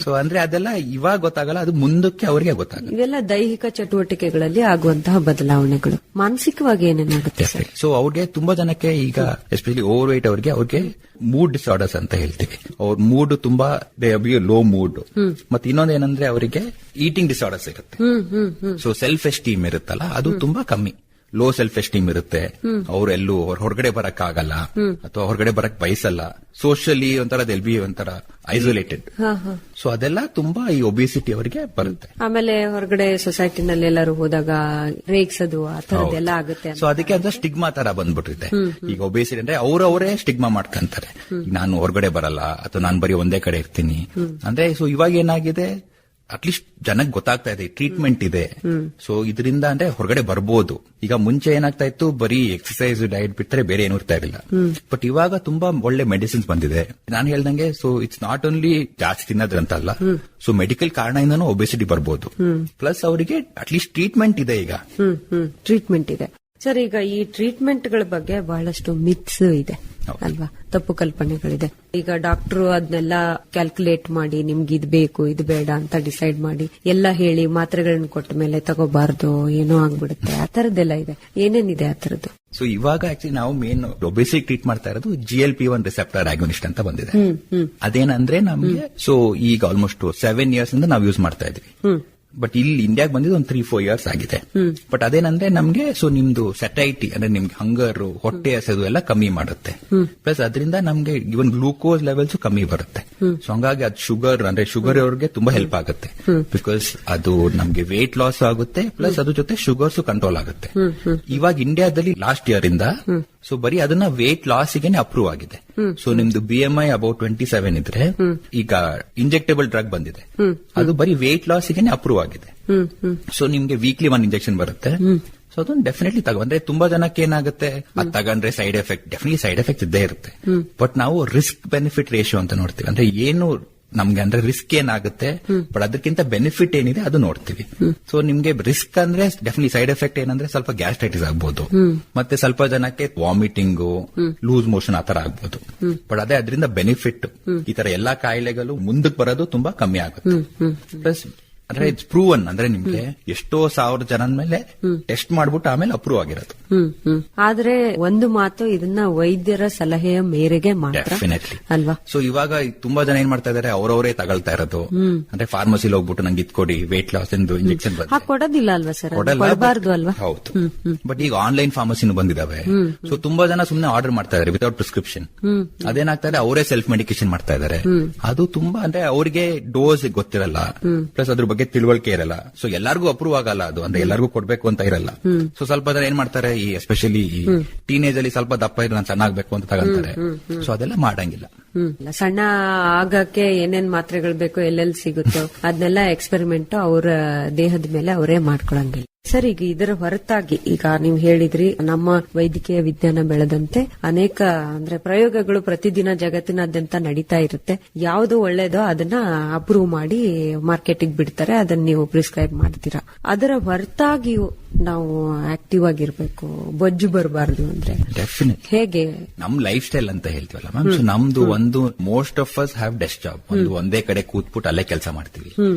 ಸೊ ಅಂದ್ರೆ ಅದೆಲ್ಲ ಇವಾಗ ಗೊತ್ತಾಗಲ್ಲ, ಅದು ಮುಂದಕ್ಕೆ ಅವರಿಗೆ ಗೊತ್ತಾಗಲ್ಲ. ಇವೆಲ್ಲ ದೈಹಿಕ ಚಟುವಟಿಕೆಗಳಲ್ಲಿ ಆಗುವಂತಹ ಬದಲಾವಣೆಗಳು. ಮಾನಸಿಕವಾಗಿ ಏನೇನಾಗುತ್ತೆ ಸರ್? ಸೊ ಅವ್ರಿಗೆ ತುಂಬಾ ಜನಕ್ಕೆ ಈಗ ಎಸ್ಪೆಷಲಿ ಓವರ್ ವೇಟ್ ಅವ್ರಿಗೆ ಮೂಡ್ ಡಿಸಾರ್ಡರ್ಸ್ ಅಂತ ಹೇಳ್ತೀವಿ. ಅವ್ರ ಮೂಡ್ ತುಂಬಾ ಲೋ ಮೂಡ್. ಮತ್ತೆ ಇನ್ನೊಂದು ಏನಂದ್ರೆ ಅವರಿಗೆ ಈಟಿಂಗ್ ಡಿಸಾರ್ಡರ್ಸ್ ಇರುತ್ತೆ. ಸೊ ಸೆಲ್ಫ್ ಎಸ್ಟೀಮ್ ಇರುತ್ತಲ್ಲ, ಅದು ತುಂಬಾ ಕಮ್ಮಿ. ಲೋ ಸೆಲ್ಫ್ ಎಸ್ಟೀಮ್ ಇರುತ್ತೆ. ಅವರೆಲ್ಲೂ ಹೊರಗಡೆ ಬರಕ್ ಆಗಲ್ಲ, ಅಥವಾ ಹೊರಗಡೆ ಬರಕ್ ಬಯಸಲ್ಲ. ಸೋಷಿಯಲಿ ಒಂಥರ ಒಂಥರ ಐಸೋಲೇಟೆಡ್. ಸೊ ಅದೆಲ್ಲ ತುಂಬಾ ಈ ಒಬೇಸಿಟಿ ಅವರಿಗೆ ಬರುತ್ತೆ. ಆಮೇಲೆ ಹೊರಗಡೆ ಸೊಸೈಟಿನಲ್ಲಿ ಎಲ್ಲರೂ ಹೋದಾಗ ರೇಗ್ಸೋದು ಆ ತರದೆಲ್ಲ ಆಗುತ್ತೆ. ಸೊ ಅದಕ್ಕೆ ಅಂತ ಸ್ಟಿಗ್ಮಾ ತರ ಬಂದ್ಬಿಟ್ಟಿದೆ. ಈಗ ಒಬೇಸಿಟಿ ಅಂದ್ರೆ ಅವರವರೇ ಸ್ಟಿಗ್ಮಾ ಮಾಡ್ಕೊಂತಾರೆ. ನಾನು ಹೊರಗಡೆ ಬರಲ್ಲ, ಅಥವಾ ನಾನು ಬರೀ ಒಂದೇ ಕಡೆ ಇರ್ತೀನಿ ಅಂದ್ರೆ. ಸೊ ಇವಾಗ ಏನಾಗಿದೆ, ಅಟ್ಲೀಸ್ಟ್ ಜನಕ್ಕೆ ಗೊತ್ತಾಗ್ತಾ ಇದೆ, ಟ್ರೀಟ್ಮೆಂಟ್ ಇದೆ. ಸೊ ಇದರಿಂದ ಅಂದ್ರೆ ಹೊರಗಡೆ ಬರ್ಬೋದು. ಈಗ ಮುಂಚೆ ಏನಾಗ್ತಾ ಇತ್ತು, ಬರೀ ಎಕ್ಸರ್ಸೈಸ್, ಡಯಟ್ ಬಿಟ್ಟರೆ ಬೇರೆ ಏನೂ ಇರ್ತಾ ಇರಲಿಲ್ಲ. ಬಟ್ ಇವಾಗ ತುಂಬಾ ಒಳ್ಳೆ ಮೆಡಿಸಿನ್ಸ್ ಬಂದಿದೆ. ನಾನು ಹೇಳ್ದಂಗೆ, ಸೊ ಇಟ್ಸ್ ನಾಟ್ ಓನ್ಲಿ ಜಾಸ್ತಿ ತಿನ್ನೋದ್ರಂತ ಅಲ್ಲ. ಸೊ ಮೆಡಿಕಲ್ ಕಾರಣದಿಂದನೂ ಒಬೇಸಿಟಿ ಬರ್ಬೋದು. ಪ್ಲಸ್ ಅವರಿಗೆ ಅಟ್ಲೀಸ್ಟ್ ಟ್ರೀಟ್ಮೆಂಟ್ ಇದೆ. ಈಗ ಟ್ರೀಟ್ಮೆಂಟ್ ಇದೆ ಸರ್. ಈಗ ಈ ಟ್ರೀಟ್ಮೆಂಟ್ ಗಳ ಬಗ್ಗೆ ಬಹಳಷ್ಟು ಮಿತ್ಸ್ ಇದೆ ಅಲ್ವಾ, ತಪ್ಪು ಕಲ್ಪನೆಗಳಿದೆ. ಈಗ ಡಾಕ್ಟರ್ ಅದನ್ನೆಲ್ಲ ಕ್ಯಾಲ್ಕುಲೇಟ್ ಮಾಡಿ ನಿಮ್ಗೆ ಇದು ಬೇಕು ಇದು ಬೇಡ ಅಂತ ಡಿಸೈಡ್ ಮಾಡಿ ಎಲ್ಲ ಹೇಳಿ ಮಾತ್ರೆಗಳನ್ನ ಕೊಟ್ಟ ಮೇಲೆ ತಗೋಬಾರ್ದು, ಏನೋ ಆಗ್ಬಿಡುತ್ತೆ, ಆ ತರದ್ದೆಲ್ಲ ಇದೆ. ಏನೇನಿದೆ ಆ ತರದ್ದು? ಸೊ ಇವಾಗ ಆಕ್ಚುಲಿ ನಾವು ಮೇನ್ ಒಬೇಸಿಟಿ ಟ್ರೀಟ್ ಮಾಡ್ತಾ ಇರೋದು GLP-1 ರಿಸೆಪ್ಟರ್ ಆಗ್ಯೋನಿಸ್ಟ್ ಅಂತ ಬಂದಿದೆ. ಅದೇನಂದ್ರೆ ನಮ್ಗೆ ಸೊ ಈಗ ಆಲ್ಮೋಸ್ಟ್ 7 years ಇಂದ ನಾವು ಯೂಸ್ ಮಾಡ್ತಾ ಇದೀವಿ. ಬಟ್ ಇಲ್ಲಿ ಇಂಡಿಯಾಗೆ ಬಂದಿದ್ದು ಒಂದು 3-4 years ಆಗಿದೆ. ಬಟ್ ಅದೇನಂದ್ರೆ ನಮ್ಗೆ ಸೊ ನಿಮ್ದು ಸೆಟೈಟಿ ಅಂದ್ರೆ ನಿಮ್ಗೆ ಹಂಗರ್, ಹೊಟ್ಟೆ ಹಸೆದು ಎಲ್ಲ ಕಮ್ಮಿ ಮಾಡುತ್ತೆ. ಪ್ಲಸ್ ಅದರಿಂದ ನಮ್ಗೆ ಇವನ್ ಗ್ಲೂಕೋಸ್ ಲೆವೆಲ್ಸ್ ಕಮ್ಮಿ ಬರುತ್ತೆ. ಸೊ ಹಂಗಾಗಿ ಅದು ಶುಗರ್ ಅವ್ರಿಗೆ ತುಂಬಾ ಹೆಲ್ಪ್ ಆಗುತ್ತೆ. ಬಿಕಾಸ್ ಅದು ನಮ್ಗೆ ವೇಟ್ ಲಾಸ್ ಆಗುತ್ತೆ, ಪ್ಲಸ್ ಅದ್ರ ಜೊತೆ ಶುಗರ್ಸ್ ಕಂಟ್ರೋಲ್ ಆಗುತ್ತೆ. ಇವಾಗ ಇಂಡಿಯಾದಲ್ಲಿ ಲಾಸ್ಟ್ ಇಯರ್ ಇಂದ ಸೊ ಬರೀ ಅದನ್ನ ವೇಟ್ ಲಾಸ್ಗೆ ಅಪ್ರೂವ್ ಆಗಿದೆ. ಸೊ ನಿಮ್ದು BMI ಅಬೌಟ್ 27 ಇದ್ರೆ ಈಗ ಇಂಜೆಕ್ಟೇಬಲ್ ಡ್ರಗ್ ಬಂದಿದೆ, ಅದು ಬರೀ ವೇಟ್ ಲಾಸ್ಗೆ ಅಪ್ರೂವ್ ಆಗಿದೆ. ಸೊ ನಿಮ್ಗೆ ವೀಕ್ಲಿ 1 ಇಂಜೆಕ್ಷನ್ ಬರುತ್ತೆ. ಸೊ ಅದೊಂದು ಡೆಫಿನೆಟ್ಲಿ ಅಂದ್ರೆ ತುಂಬಾ ಜನಕ್ಕೆ ಏನಾಗುತ್ತೆ, ಅದು ತಗೊಂಡ್ರೆ side effect, definitely side effect ಇದ್ದೇ ಇರುತ್ತೆ. ಬಟ್ ನಾವು ರಿಸ್ಕ್ ಬೆನಿಫಿಟ್ ರೇಷಿಯೋ ಅಂತ ನೋಡ್ತೀವಿ. ಅಂದ್ರೆ ಏನು ನಮ್ಗೆ ಅಂದ್ರೆ ರಿಸ್ಕ್ ಏನಾಗುತ್ತೆ, ಬಟ್ ಅದಕ್ಕಿಂತ ಬೆನಿಫಿಟ್ ಏನಿದೆ ಅದು ನೋಡ್ತೀವಿ. ಸೊ ನಿಮ್ಗೆ ರಿಸ್ಕ್ ಅಂದ್ರೆ ಡೆಫಿನೆಟ್ಲಿ ಸೈಡ್ ಎಫೆಕ್ಟ್ ಏನಂದ್ರೆ ಸ್ವಲ್ಪ ಗ್ಯಾಸ್ಟ್ರೈಟಿಸ್ ಆಗ್ಬಹುದು, ಮತ್ತೆ ಸ್ವಲ್ಪ ಜನಕ್ಕೆ ವಾಮಿಟಿಂಗ್, ಲೂಸ್ ಮೋಷನ್ ಆತರ ಆಗ್ಬಹುದು. ಬಟ್ ಅದೇ ಅದರಿಂದ ಬೆನಿಫಿಟ್ ಈ ತರ ಎಲ್ಲಾ ಕಾಯಿಲೆಗಳು ಮುಂದಕ್ಕೆ ಬರೋದು ತುಂಬಾ ಕಮ್ಮಿ ಆಗುತ್ತೆ. ಪ್ಲಸ್ ಅಂದ್ರೆ ಇಟ್ಸ್ ಪ್ರೂವನ್, ಅಂದ್ರೆ ನಿಮ್ಗೆ ಎಷ್ಟೋ 1000 ಜನ ಮೇಲೆ ಟೆಸ್ಟ್ ಮಾಡ್ಬಿಟ್ಟು ಆಮೇಲೆ ಅಪ್ರೂವ್ ಆಗಿರೋದು. ಆದ್ರೆ ಒಂದು ಮಾತು, ಇದನ್ನ ವೈದ್ಯರ ಸಲಹೆಯ ಮೇರೆಗೆ ಮಾತ್ರ ಡೆಫಿನೆಟ್ಲಿ ಅಲ್ವಾ. ಸೊ ಇವಾಗ ತುಂಬಾ ಜನ ಏನ್ ಮಾಡ್ತಾ ಇದಾರೆ, ಅವರವರೇ ತಗೊಳ್ತಾ ಇರೋದು. ಅಂದ್ರೆ ಫಾರ್ಮಸಿಲಿ ಹೋಗ್ಬಿಟ್ಟು ನಂಗೆ ಇದ್ಕೊಡಿ ವೇಟ್ ಲಾಸ್ ಎಂದು ಇಂಜೆಕ್ಷನ್ ಕೊಡೋದಿಲ್ಲ ಅಲ್ವಾ ಸರ್, ಕೊಡಬಾರ್ದು ಅಲ್ವಾ. ಹೌದು, ಬಟ್ ಈಗ ಆನ್ಲೈನ್ ಫಾರ್ಮಸಿನೂ ಬಂದಿದಾವೆ. ಸೊ ತುಂಬಾ ಜನ ಸುಮ್ನೆ ಆರ್ಡರ್ ಮಾಡ್ತಾ ಇದಾರೆ ವಿತೌಟ್ ಪ್ರಿಸ್ಕ್ರಿಪ್ಷನ್. ಅದೇನಾಗ್ತಾ ಇದೆ, ಅವರೇ ಸೆಲ್ಫ್ ಮೆಡಿಕೇಶನ್ ಮಾಡ್ತಾ ಇದಾರೆ. ಅದು ತುಂಬಾ ಅಂದ್ರೆ ಅವರಿಗೆ ಡೋಸ್ ಗೊತ್ತಿರಲ್ಲ, ಪ್ಲಸ್ ಅದ್ರ ಬಗ್ಗೆ ಬಗ್ಗೆ ತಿಳುವಳಿಕೆ ಇರಲ್ಲ. ಸೊ ಎಲ್ಲರಿಗೂ ಅಪ್ರೂವ್ ಆಗಲ್ಲ ಅದು, ಅಂದ್ರೆ ಎಲ್ಲರಿಗೂ ಕೊಡ್ಬೇಕು ಅಂತ ಇರಲ್ಲ. ಸೊ ಸ್ವಲ್ಪ ಜನ ಏನ್ ಮಾಡ್ತಾರೆ, ಈ ಎಸ್ಪೆಷಲಿ ಈ ಟೀನೇಜ್ ಅಲ್ಲಿ ಸ್ವಲ್ಪ ದಪ್ಪ ಇದ್ರೆ ನಾನು ಚೆನ್ನಾಗ್ಬೇಕು ಅಂತ ತಗೊಂತಾರೆ. ಸೊ ಅದೆಲ್ಲ ಮಾಡಂಗಿಲ್ಲ. ಸಣ್ಣ ಆಗಕ್ಕೆ ಏನೇನ್ ಮಾತ್ರೆಗಳು ಬೇಕೋ ಎಲ್ಲೆಲ್ಲಿ ಸಿಗುತ್ತೋ ಅದನ್ನೆಲ್ಲ ಎಕ್ಸ್ಪೆರಿಮೆಂಟ್ ಅವರ ದೇಹದ ಮೇಲೆ ಅವರೇ ಮಾಡ್ಕೊಳಂಗಿಲ್ಲ. ಸರ್, ಈಗ ಇದರ ಹೊರತಾಗಿ ಈಗ ನೀವು ಹೇಳಿದ್ರಿ ನಮ್ಮ ವೈದ್ಯಕೀಯ ವಿಜ್ಞಾನ ಬೆಳೆದಂತೆ ಅನೇಕ ಅಂದ್ರೆ ಪ್ರಯೋಗಗಳು ಪ್ರತಿದಿನ ಜಗತ್ತಿನಾದ್ಯಂತ ನಡೀತಾ ಇರುತ್ತೆ. ಯಾವುದು ಒಳ್ಳೇದೋ ಅದನ್ನ ಅಪ್ರೂವ್ ಮಾಡಿ ಮಾರ್ಕೆಟಿಗೆ ಬಿಡ್ತಾರೆ, ಅದನ್ನ ನೀವು ಪ್ರಿಸ್ಕ್ರೈಬ್ ಮಾಡ್ತೀರಾ. ಅದರ ಹೊರತಾಗಿಯೂ ನಾವು ಆಕ್ಟಿವ್ ಆಗಿರ್ಬೇಕು, ಬೊಜ್ಜು ಬರಬಾರ್ದು ಅಂದ್ರೆ ಡೆಫಿನೆಟ್ ಹೇಗೆ? ನಮ್ ಲೈಫ್ ಸ್ಟೈಲ್ ಅಂತ ಹೇಳ್ತೀವಲ್ಲ ಮ್ಯಾಮ್. ಸೊ ನಮ್ದು ಒಂದು most of us have desk job. ಒಂದೇ ಕಡೆ ಕೂತ್ಬಿಟ್ಟು ಅಲ್ಲೇ ಕೆಲಸ ಮಾಡ್ತೀವಿ.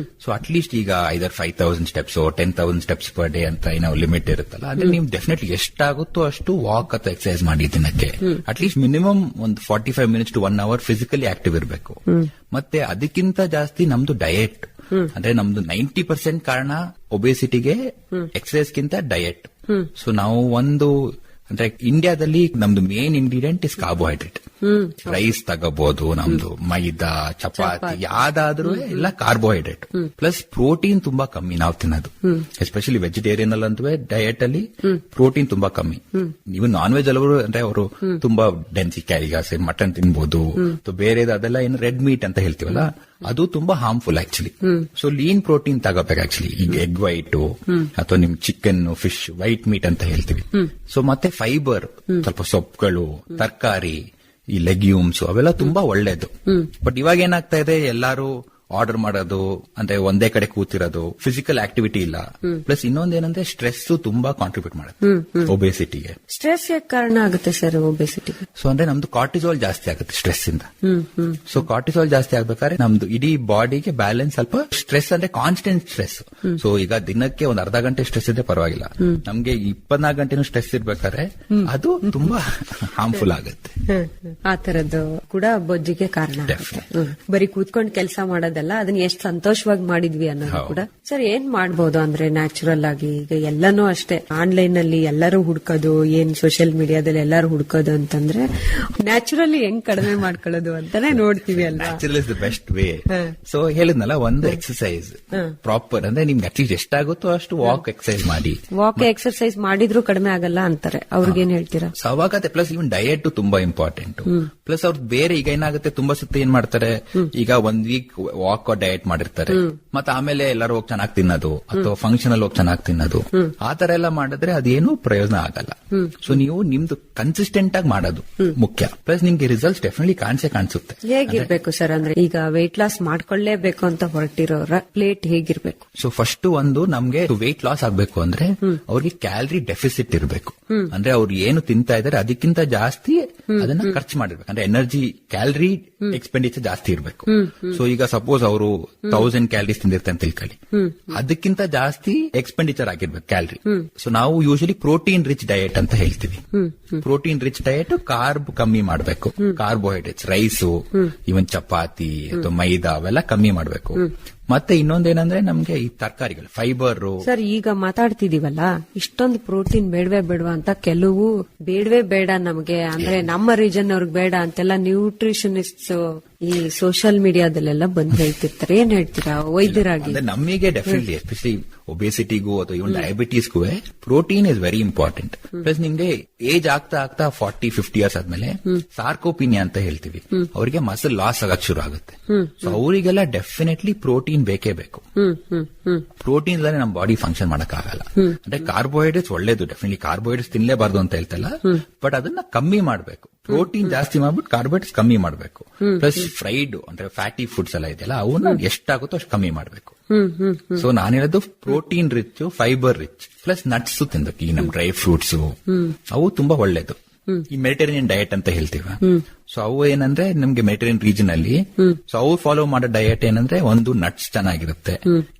ಸೊ ಅಟ್ಲೀಸ್ಟ್ ಈಗ ಐದರ್ 5,000 ಸ್ಟೆಪ್ಸ್ 10,000 ಸ್ಟೆಪ್ಸ್ ಪರ್ ಡೇ ಅಂತ ಏನೋ ಲಿಮಿಟ್ ಇರುತ್ತಲ್ಲ, ಅದ್ರಲ್ಲಿ ನೀವು ಡೆಫಿನೆಟ್ಲಿ ಎಷ್ಟಾಗುತ್ತೋ ಅಷ್ಟು ವಾಕ್ ಅಥವಾ ಎಕ್ಸರ್ಸೈಸ್ ಮಾಡಿ ದಿನಕ್ಕೆ. ಅಟ್ಲೀಸ್ಟ್ ಮಿನಿಮಮ್ ಒಂದು 45 minutes to 1 hour physically active ಇರಬೇಕು. ಮತ್ತೆ ಅದಕ್ಕಿಂತ ಜಾಸ್ತಿ ನಮ್ದು ಡಯಟ್, ಅಂದ್ರೆ ನಮ್ದು 90% ಕಾರಣ ಒಬೇಸಿಟಿಗೆ ಎಕ್ಸರ್ಸೈಸ್ಗಿಂತ ಡಯಟ್. ಸೊ ನಾವು ಒಂದು ಅಂದ್ರೆ ಇಂಡಿಯಾದಲ್ಲಿ ನಮ್ದು main ingredient is carbohydrate. Rice ತಗೋಬಹುದು, ನಮ್ದು ಮೈದಾ, ಚಪಾತಿ ಯಾವ್ದಾದ್ರೂ ಎಲ್ಲ ಕಾರ್ಬೋಹೈಡ್ರೇಟ್. ಪ್ಲಸ್ ಪ್ರೋಟೀನ್ ತುಂಬಾ ಕಮ್ಮಿ ನಾವು ತಿನ್ನೋದು, ಎಸ್ಪೆಷಲಿ ವೆಜಿಟೇರಿಯನ್ ಅಲ್ಲಂತೂ ಡಯಟ್ ಅಲ್ಲಿ ಪ್ರೋಟೀನ್ ತುಂಬಾ ಕಮ್ಮಿ. ನೀವು ನಾನ್ ವೆಜ್ ಅಲ್ಲವರು ಅಂದ್ರೆ ಅವರು ತುಂಬಾ ಡೆನ್ಸಿ ಕ್ಯಾರಿಗಾಸ್ ಮಟನ್ ತಿನ್ಬಹುದು. ಬೇರೆ ಅದೆಲ್ಲ ಏನು ರೆಡ್ ಮೀಟ್ ಅಂತ ಹೇಳ್ತೀವಲ್ಲ, ಅದು ತುಂಬಾ harmful actually. So lean protein ತಗೋಬೇಕು ಆಕ್ಚುಲಿ. ಈಗ ಎಗ್ ವೈಟ್ ಅಥವಾ ನಿಮ್ ಚಿಕನ್, ಫಿಶ್, ವೈಟ್ ಮೀಟ್ ಅಂತ ಹೇಳ್ತೀವಿ. ಸೊ ಮತ್ತೆ ಫೈಬರ್, ಸ್ವಲ್ಪ ಸೊಪ್ಪುಗಳು, ತರಕಾರಿ, ಈ ಲೆಗ್ಯೂಮ್ಸ್ ಅವೆಲ್ಲ ತುಂಬಾ ಒಳ್ಳೇದು. ಬಟ್ ಇವಾಗ ಏನಾಗ್ತಾ ಇದೆ, ಎಲ್ಲಾರು ಆರ್ಡರ್ ಮಾಡೋದು, ಅಂದ್ರೆ ಒಂದೇ ಕಡೆ ಕೂತಿರೋದು, ಫಿಸಿಕಲ್ ಆಕ್ಟಿವಿಟಿ ಇಲ್ಲ. ಪ್ಲಸ್ ಇನ್ನೊಂದೇನಂದ್ರೆ ಸ್ಟ್ರೆಸ್ ತುಂಬಾ ಕಾಂಟ್ರಿಬ್ಯೂಟ್ ಮಾಡುತ್ತೆ ಒಬೇಸಿಟಿಗೆ. ಸ್ಟ್ರೆಸ್ ಯಾಕೆ ಕಾರಣ ಆಗುತ್ತೆ ಸರ್ ಒಬೇಸಿಟಿಗೆ? ಸೊ ಅಂದ್ರೆ ನಮ್ದು ಕಾರ್ಟಿಸಾಲ್ ಜಾಸ್ತಿ ಆಗುತ್ತೆ ಸ್ಟ್ರೆಸ್ ಇಂದ. ಸೊ ಕಾರ್ಟಿಸಾಲ್ ಜಾಸ್ತಿ ಆಗ್ಬೇಕಾದ್ರೆ ನಮ್ದು ಇಡೀ ಬಾಡಿಗೆ ಬ್ಯಾಲೆನ್ಸ್ ಸ್ವಲ್ಪ ಸ್ಟ್ರೆಸ್ ಅಂದ್ರೆ ಕಾನ್ಸ್ಟೆಂಟ್ ಸ್ಟ್ರೆಸ್. ಸೊ ಈಗ ದಿನಕ್ಕೆ ಒಂದು ಅರ್ಧ ಗಂಟೆ ಸ್ಟ್ರೆಸ್ ಇದ್ರೆ ಪರವಾಗಿಲ್ಲ, ನಮ್ಗೆ 24 ಗಂಟೆನೂ ಸ್ಟ್ರೆಸ್ ಇರ್ಬೇಕಾದ್ರೆ ಅದು ತುಂಬಾ ಹಾರ್ಮ್ಫುಲ್ ಆಗುತ್ತೆ. ಆ ತರದ್ದು ಕೂಡ ಬೊಜ್ಜಿಗೆ ಕಾರಣ ಆಗುತ್ತೆ. ಬರೀ ಕೂತ್ಕೊಂಡು ಕೆಲಸ ಮಾಡೋದಲ್ಲ, ಅದನ್ನ ಎಷ್ಟು ಸಂತೋಷವಾಗಿ ಮಾಡಿದ್ವಿ ಅನ್ನೋದು ಕೂಡ. ಸರ್, ಏನ್ ಮಾಡ್ಬೋದು ಅಂದ್ರೆ ನ್ಯಾಚುರಲ್ ಆಗಿ ಈಗ ಎಲ್ಲಾನು ಅಷ್ಟೇ ಆನ್ಲೈನ್ ಅಲ್ಲಿ ಎಲ್ಲರೂ ಹುಡ್ಕೋದು, ಏನ್ ಸೋಷಿಯಲ್ ಮೀಡಿಯಾದಲ್ಲಿ ಎಲ್ಲರೂ ಹುಡ್ಕೋದು ಅಂತಂದ್ರೆ ನ್ಯಾಚುರಲಿ ಹೆಂಗ್ ಕಡಿಮೆ ಮಾಡ್ಕೊಳ್ಳೋದು ಅಂತಾನೆ ನೋಡ್ತೀವಿ ಅಲ್ಲ. Natural is the best way. So ಹೇಳಿದ್ನಲ್ಲ, ಒಂದು ಎಕ್ಸರ್ಸೈಸ್ ಪ್ರಾಪರ್ ಅಂದ್ರೆ ನಿಮ್ಗೆ ಅಟ್ಲೀಸ್ಟ್ ಎಷ್ಟಾಗುತ್ತೋ ಅಷ್ಟು ವಾಕ್ ಎಕ್ಸರ್ಸೈಸ್ ಮಾಡಿ. ವಾಕ್ ಎಕ್ಸರ್ಸೈಸ್ ಮಾಡಿದ್ರು ಕಡಿಮೆ ಆಗಲ್ಲ ಅಂತಾರೆ, ಅವ್ರಿಗೇನ್ ಹೇಳ್ತೀರಾ? ಸೊ ಅವಾಗತ್ತೆ. ಪ್ಲಸ್ ಇವನ್ ಡಯಟ್ ತುಂಬಾ ಇಂಪಾರ್ಟೆಂಟ್. ಪ್ಲಸ್ ಅವ್ರು ಬೇರೆ ಈಗ ಏನಾಗುತ್ತೆ, ತುಂಬಾ ಸುತ್ತ ಏನ್ ಮಾಡ್ತಾರೆ, ಈಗ ಒಂದ್ ವೀಕ್ ವಾಕ್ ಡಯಟ್ ಮಾಡಿರ್ತಾರೆ, ಮತ್ತೆ ಆಮೇಲೆ ಎಲ್ಲರೂ ಹೋಗಿ ಚೆನ್ನಾಗಿ ತಿನ್ನೋದು ಅಥವಾ ಫಂಕ್ಷನ್ ಅಲ್ಲಿ ಹೋಗಿ ಚೆನ್ನಾಗಿ ತಿನ್ನೋದು, ಆ ತರ ಎಲ್ಲ ಮಾಡಿದ್ರೆ ಅದೇನು ಪ್ರಯೋಜನ ಆಗಲ್ಲ. ಸೊ ನೀವು ನಿಮ್ದು ಕನ್ಸಿಸ್ಟೆಂಟ್ ಆಗಿ ಮಾಡೋದು ಮುಖ್ಯ. ಪ್ಲಸ್ ನಿಮ್ಗೆ ರಿಸಲ್ಟ್ಸ್ ಡೆಫಿನೆಟ್ಲಿ ಕಾಣಿಸುತ್ತೆ. ಹೇಗಿರ್ಬೇಕು ಸರ್? ಅಂದ್ರೆ ಈಗ ವೆಯ್ಟ್ ಲಾಸ್ ಮಾಡ್ಕೊಳ್ಳೇಬೇಕು ಅಂತ ಹೊರಟಿರೋರ ಪ್ಲೇಟ್ ಹೇಗಿರ್ಬೇಕು? ಸೊ ಫಸ್ಟ್ ಒಂದು ನಮ್ಗೆ ವೆಯ್ಟ್ ಲಾಸ್ ಆಗ್ಬೇಕು ಅಂದ್ರೆ ಅವ್ರಿಗೆ ಕ್ಯಾಲರಿ ಡೆಫಿಸಿಟ್ ಇರಬೇಕು. ಅಂದ್ರೆ ಅವ್ರು ಏನು ತಿಂತಾ ಇದಾರೆ ಅದಕ್ಕಿಂತ ಜಾಸ್ತಿ ಅದನ್ನ ಖರ್ಚು ಮಾಡಿರ್ಬೇಕು. ಅಂದ್ರೆ ಎನರ್ಜಿ ಕ್ಯಾಲರಿ ಎಕ್ಸ್ಪೆಂಡಿಚರ್ ಜಾಸ್ತಿ ಇರಬೇಕು. ಸೊ ಈಗ ಸಪೋಸ್ ಅವರು 1000 ಕ್ಯಾಲರೀಸ್ ತಿಂದಿರ್ತಾರೆ ಅಂತ ತಿಳ್ಕೊಳ್ಳಿ, ಅದಕ್ಕಿಂತ ಜಾಸ್ತಿ ಎಕ್ಸ್ಪೆಂಡಿಚರ್ ಆಗಿರ್ಬೇಕು ಕ್ಯಾಲರಿ. ಸೊ ನಾವು ಯೂಶಲಿ ಪ್ರೋಟೀನ್ ರಿಚ್ ಡಯಟ್ ಅಂತ ಹೇಳ್ತೀವಿ. ಪ್ರೋಟೀನ್ ರಿಚ್ ಡಯಟ್ ಕಾರ್ಬ್ ಕಮ್ಮಿ ಮಾಡಬೇಕು, ಕಾರ್ಬೋಹೈಡ್ರೇಟ್ಸ್, ರೈಸು, ಇವನ್ ಚಪಾತಿ ಅಥವಾ ಮೈದಾ ಅವೆಲ್ಲ ಕಮ್ಮಿ ಮಾಡಬೇಕು. ಮತ್ತೆ ಇನ್ನೊಂದೇನಂದ್ರೆ ನಮ್ಗೆ ಈ ತರಕಾರಿಗಳು, ಫೈಬರ್. ಸರ್, ಈಗ ಮಾತಾಡ್ತಿದೀವಲ್ಲ, ಇಷ್ಟೊಂದು ಪ್ರೋಟೀನ್ ಬೇಡವೇ ಬೇಡವಾ ಅಂತ ಕೆಲವು ಬೇಡವೇ ಬೇಡ ನಮಗೆ ಅಂದ್ರೆ ನಮ್ಮ ರೀಜನ್ ಅವ್ರಿಗೆ ಬೇಡ ಅಂತೆಲ್ಲ ನ್ಯೂಟ್ರಿಷನಿಸ್ಟ್ ಈ ಸೋಷಿಯಲ್ ಮೀಡಿಯಾದಲ್ಲೆಲ್ಲ ಬಂದ್ ಹೇಳ್ತಿರ್ತಾರೆ. ಏನ್ ಹೇಳ್ತೀರಾ ವೈದ್ಯರಾಗಿ? ನಮಗೆ ಡೆಫಿನೆಟ್ಲಿ ಎಸ್ಪೆಷಲಿ ಒಬೇಸಿಟಿಗೂ ಅಥವಾ ಇವನ್ ಡಯಾಬಿಟೀಸ್ಗೂ protein is very important. Plus ನಿಮ್ಗೆ ಏಜ್ ಆಗ್ತಾ ಆಗ್ತಾ 40-50 ಇಯರ್ಸ್ ಆದ್ಮೇಲೆ ಸಾರ್ಕೋಪಿನಿಯಾ ಅಂತ ಹೇಳ್ತೀವಿ, ಅವರಿಗೆ ಮಸಲ್ ಲಾಸ್ ಆಗಕ್ ಶುರು ಆಗುತ್ತೆ. ಸೊ ಅವರಿಗೆಲ್ಲ ಡೆಫಿನೆಟ್ಲಿ ಪ್ರೋಟೀನ್ ಬೇಕೇ ಬೇಕು. ಪ್ರೋಟೀನ್ ಇಲ್ಲದೆ ನಮ್ಮ ಬಾಡಿ ಫಂಕ್ಷನ್ ಮಾಡಕ್ ಆಗಲ್ಲ. ಅಂದ್ರೆ ಕಾರ್ಬೋಹೈಡ್ರೇಟ್ಸ್ ಒಳ್ಳೇದು, ಡೆಫಿನೆಟ್ಲಿ ಕಾರ್ಬೋಹೈಡ್ರೇಟ್ಸ್ ತಿನ್ಲೇಬಾರ್ದು ಅಂತ ಹೇಳ್ತಲ್ಲ, ಬಟ್ ಅದನ್ನ ಕಮ್ಮಿ ಮಾಡಬೇಕು. ಪ್ರೋಟೀನ್ ಜಾಸ್ತಿ ಮಾಡ್ಬಿಟ್ಟು ಕಾರ್ಬೋಹೈಡ್ರೇಟ್ಸ್ ಕಮ್ಮಿ ಮಾಡಬೇಕು. ಪ್ಲಸ್ ಫ್ರೈಡ್ ಅಂದ್ರೆ ಫ್ಯಾಟಿ ಫುಡ್ಸ್ ಎಲ್ಲ ಇದೆಯಲ್ಲ, ಅವನ್ನ ಎಷ್ಟಾಗುತ್ತೋ ಅಷ್ಟು ಕಮ್ಮಿ ಮಾಡಬೇಕು. ಸೊ ನಾನು ಹೇಳೋದು protein rich, fibre rich, plus nuts ತಿನ್ಬೇಕು. ಈ ನಮ್ ಡ್ರೈ ಫ್ರೂಟ್ಸ್ ಅವು ತುಂಬಾ ಒಳ್ಳೇದು. ಈ ಮೆಡಿಟರೇನಿಯನ್ ಡಯಟ್ ಅಂತ ಹೇಳ್ತೀವಿ. ಸೊ ಅವು ಏನಂದ್ರೆ ನಮ್ಗೆ ಮೆಡಿಟರೇನಿಯನ್ ರೀಜನ್ ಅಲ್ಲಿ ಸೊ ಅವು ಫಾಲೋ ಮಾಡೋ ಡಯಟ್ ಏನಂದ್ರೆ ಒಂದು ನಟ್ಸ್ ಚೆನ್ನಾಗಿರುತ್ತೆ,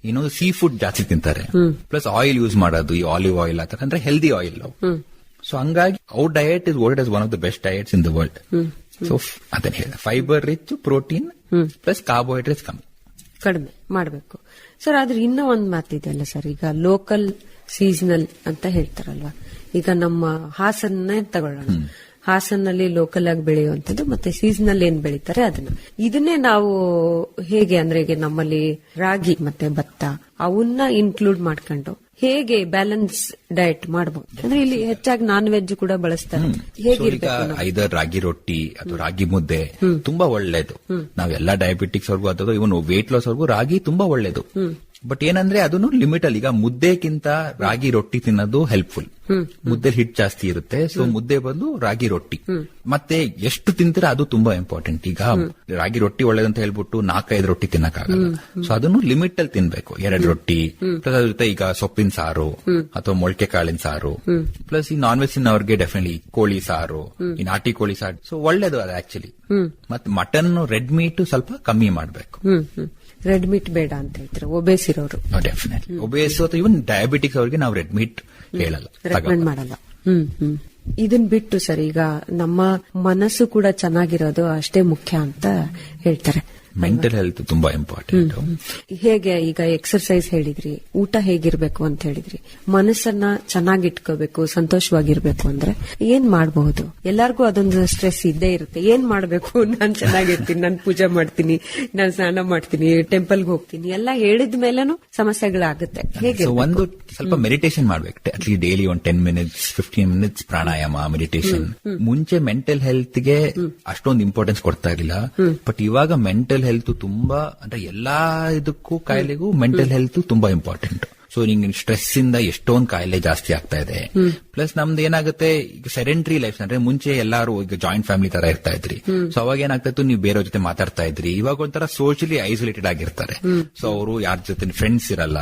ಇನ್ನೊಂದು ಸೀ ಫುಡ್ ಜಾಸ್ತಿ ತಿಂತಾರೆ, ಪ್ಲಸ್ ಆಯಿಲ್ ಯೂಸ್ ಮಾಡೋದು, ಈ ಆಲಿವ್ ಆಯಿಲ್ ಆತರ ಅಂದ್ರೆ ಹೆಲ್ದಿ ಆಯಿಲ್. ಸೊ ಹಂಗಾಗಿ ಅವ್ರ diet is world as one of the best diets in the world. So ಅದನ್ನ ಹೇಳ fibre rich, protein plus carbohydrates ಕಡಿಮೆ ಮಾಡಬೇಕು. ಸರ್, ಆದ್ರೆ ಇನ್ನೂ ಒಂದ್ ಮಾತಿದೆಯಲ್ಲ ಸರ್, ಈಗ ಲೋಕಲ್ ಸೀಸನಲ್ ಅಂತ ಹೇಳ್ತಾರಲ್ವಾ. ಈಗ ನಮ್ಮ ಹಾಸನ್ನೇ ತಗೊಳ್ಳೋಣ. ಹಾಸನಲ್ಲಿ ಲೋಕಲ್ ಆಗಿ ಬೆಳೆಯುವಂತದ್ದು ಮತ್ತೆ ಸೀಸನಲ್ ಏನ್ ಬೆಳೀತಾರೆ ಇದನ್ನೇ ನಾವು ಹೇಗೆ ಅಂದ್ರೆ ಈಗ ನಮ್ಮಲ್ಲಿ ರಾಗಿ ಮತ್ತೆ ಭತ್ತ ಅವನ್ನ ಇನ್ಕ್ಲೂಡ್ ಮಾಡ್ಕೊಂಡು ಹೇಗೆ ಬ್ಯಾಲೆನ್ಸ್ ಡಯಟ್ ಮಾಡಬಹುದು ಅಂದ್ರೆ ಇಲ್ಲಿ ಹೆಚ್ಚಾಗಿ ನಾನ್ ವೆಜ್ ಕೂಡ ಬಳಸ್ತಾರೆ. ಹೇಗಿರ್ಬೇಕು ಐದರ್ ರಾಗಿ ರೊಟ್ಟಿ ಅಥವಾ ರಾಗಿ ಮುದ್ದೆ ತುಂಬಾ ಒಳ್ಳೇದು. ನಾವೆಲ್ಲಾ ಡಯಾಬಿಟಿಕ್ಸ್ ಅವ್ರಿಗೂ ಅಥವಾ ಇವನು ವೇಟ್ ಲಾಸ್ ಅವ್ರಿಗೂ ರಾಗಿ ತುಂಬಾ ಒಳ್ಳೇದು. ಬಟ್ ಏನಂದ್ರೆ ಅದನ್ನು ಲಿಮಿಟ್ ಅಲ್ಲಿ, ಈಗ ಮುದ್ದೆಗಿಂತ ರಾಗಿ ರೊಟ್ಟಿ ತಿನ್ನೋದು ಹೆಲ್ಪ್ಫುಲ್. ಮುದ್ದೆ ಹಿಟ್ ಜಾಸ್ತಿ ಇರುತ್ತೆ, ಸೊ ಮುದ್ದೆ ಬದಲು ರಾಗಿ ರೊಟ್ಟಿ. ಮತ್ತೆ ಎಷ್ಟು ತಿಂತೀರಾ ಅದು ತುಂಬಾ ಇಂಪಾರ್ಟೆಂಟ್. ಈಗ ರಾಗಿ ರೊಟ್ಟಿ ಒಳ್ಳೇದಂತ ಹೇಳ್ಬಿಟ್ಟು 4-5 ರೊಟ್ಟಿ ತಿನ್ನಕ್ಕಾಗಲ್ಲ. ಸೊ ಅದನ್ನು ಲಿಮಿಟ್ ಅಲ್ಲಿ ತಿನ್ಬೇಕು. 2 ರೊಟ್ಟಿ ಪ್ಲಸ್ ಅದ್ರ ಜೊತೆ ಈಗ ಸೊಪ್ಪಿನ ಸಾರು ಅಥವಾ ಮೊಳಕೆ ಕಾಳಿನ ಸಾರು, ಪ್ಲಸ್ ಈ ನಾನ್ ವೆಜ್ ಅವ್ರಿಗೆ ಡೆಫಿನೆಟ್ಲಿ ಕೋಳಿ ಸಾರು, ಈ ನಾಟಿ ಕೋಳಿ ಸಾರು ಸೊ ಒಳ್ಳೇದು ಅದು ಆಕ್ಚುಲಿ. ಮತ್ತೆ ಮಟನ್, ರೆಡ್ ಮೀಟ್ ಸ್ವಲ್ಪ ಕಮ್ಮಿ ಮಾಡ್ಬೇಕು. ರೆಡ್ ಮೀಟ್ ಬೇಡ ಅಂತ ಹೇಳ್ತಾರೆ ಒಬೇಸ್ ಇರೋರು. ಡೆಫಿನೆಟ್ಲಿ ಒಬೇಸ್ ಅಥವಾ ಇವನ್ ಡಯಾಬಿಟಿಕ್ಸ್ ಅವ್ರಿಗೆ ನಾವು ರೆಡ್ ಮೀಟ್ ಹೇಳಲ್ಲ, ರೆಕಮೆಂಡ್ ಮಾಡಲ್ಲ. ಇದನ್ ಬಿಟ್ಟು ಸರ್, ಈಗ ನಮ್ಮ ಮನಸ್ಸು ಕೂಡ ಚೆನ್ನಾಗಿರೋದು ಅಷ್ಟೇ ಮುಖ್ಯ ಅಂತ ಹೇಳ್ತಾರೆ. ಮೆಂಟಲ್ ಹೆಲ್ತ್ ತುಂಬಾ ಇಂಪಾರ್ಟೆಂಟ್. ಹೇಗೆ ಈಗ ಎಕ್ಸರ್ಸೈಸ್ ಹೇಳಿದ್ರಿ, ಊಟ ಹೇಗಿರ್ಬೇಕು ಅಂತ ಹೇಳಿದ್ರಿ, ಮನಸ್ಸನ್ನ ಚೆನ್ನಾಗಿಟ್ಕೋಬೇಕು, ಸಂತೋಷವಾಗಿರ್ಬೇಕು ಅಂದ್ರೆ ಏನ್ ಮಾಡಬಹುದು? ಎಲ್ಲಾರ್ಗೂ ಅದೊಂದು ಸ್ಟ್ರೆಸ್ ಇದ್ದೇ ಇರುತ್ತೆ. ಏನ್ ಮಾಡ್ಬೇಕು? ನಾನ್ ಚೆನ್ನಾಗಿರ್ತೀನಿ, ನಾನ್ ಪೂಜೆ ಮಾಡ್ತೀನಿ, ನಾನ್ ಸ್ನಾನ ಮಾಡ್ತೀನಿ, ಟೆಂಪಲ್ಗೆ ಹೋಗ್ತೀನಿ, ಎಲ್ಲ ಹೇಳಿದ ಮೇಲೇನು ಸಮಸ್ಯೆಗಳಾಗುತ್ತೆ. ಹೇಗೆ? ಒಂದು ಸ್ವಲ್ಪ ಮೆಡಿಟೇಷನ್ ಮಾಡ್ಬೇಕು. ಅಟ್ಲೀಸ್ಟ್ ಡೈಲಿ ಒಂದು 10 minutes 15 minutes ಪ್ರಾಣಾಯಾಮ, ಮೆಡಿಟೇಷನ್. ಮುಂಚೆ ಮೆಂಟಲ್ ಹೆಲ್ತ್ ಗೆ ಅಷ್ಟೊಂದು ಇಂಪಾರ್ಟೆನ್ಸ್ ಕೊಡ್ತಾ ಇರಲಿಲ್ಲ, ಬಟ್ ಇವಾಗ ಮೆಂಟಲ್ ಹೆಲ್ತ್ ತುಂಬಾ ಅಂದ್ರೆ ಎಲ್ಲಾ ಇದಕ್ಕೂ ಕಾಯಿಲೆಗೂ ಮೆಂಟಲ್ ಹೆಲ್ತ್ ತುಂಬಾ ಇಂಪಾರ್ಟೆಂಟ್. ಸೊ ನಿಂಗೆ ಸ್ಟ್ರೆಸ್ ಇಂದ ಎಷ್ಟೊಂದು ಕಾಯಿಲೆ ಜಾಸ್ತಿ ಆಗ್ತಾ ಇದೆ. ಪ್ಲಸ್ ನಮ್ದು ಏನಾಗುತ್ತೆ, ಈಗ ಸೆಡೆಂಟ್ರಿ ಲೈಫ್ ಅಂದ್ರೆ ಮುಂಚೆ ಎಲ್ಲಾರು ಈಗ ಜಾಯಿಂಟ್ ಫ್ಯಾಮಿಲಿ ತರ ಇರ್ತಾ ಇದ್ರಿ. ಸೊ ಅವಾಗ ಏನಾಗ್ತಾ ಇತ್ತು, ನೀವು ಬೇರೆಯವ್ರ ಜೊತೆ ಮಾತಾಡ್ತಾ ಇದ್ರಿ. ಇವಾಗ ಒಂಥರ ಸೋಷಿಯಲಿ ಐಸೋಲೇಟೆಡ್ ಆಗಿರ್ತಾರೆ. ಸೊ ಅವರು ಯಾರ ಜೊತೆ ಫ್ರೆಂಡ್ಸ್ ಇರಲ್ಲ,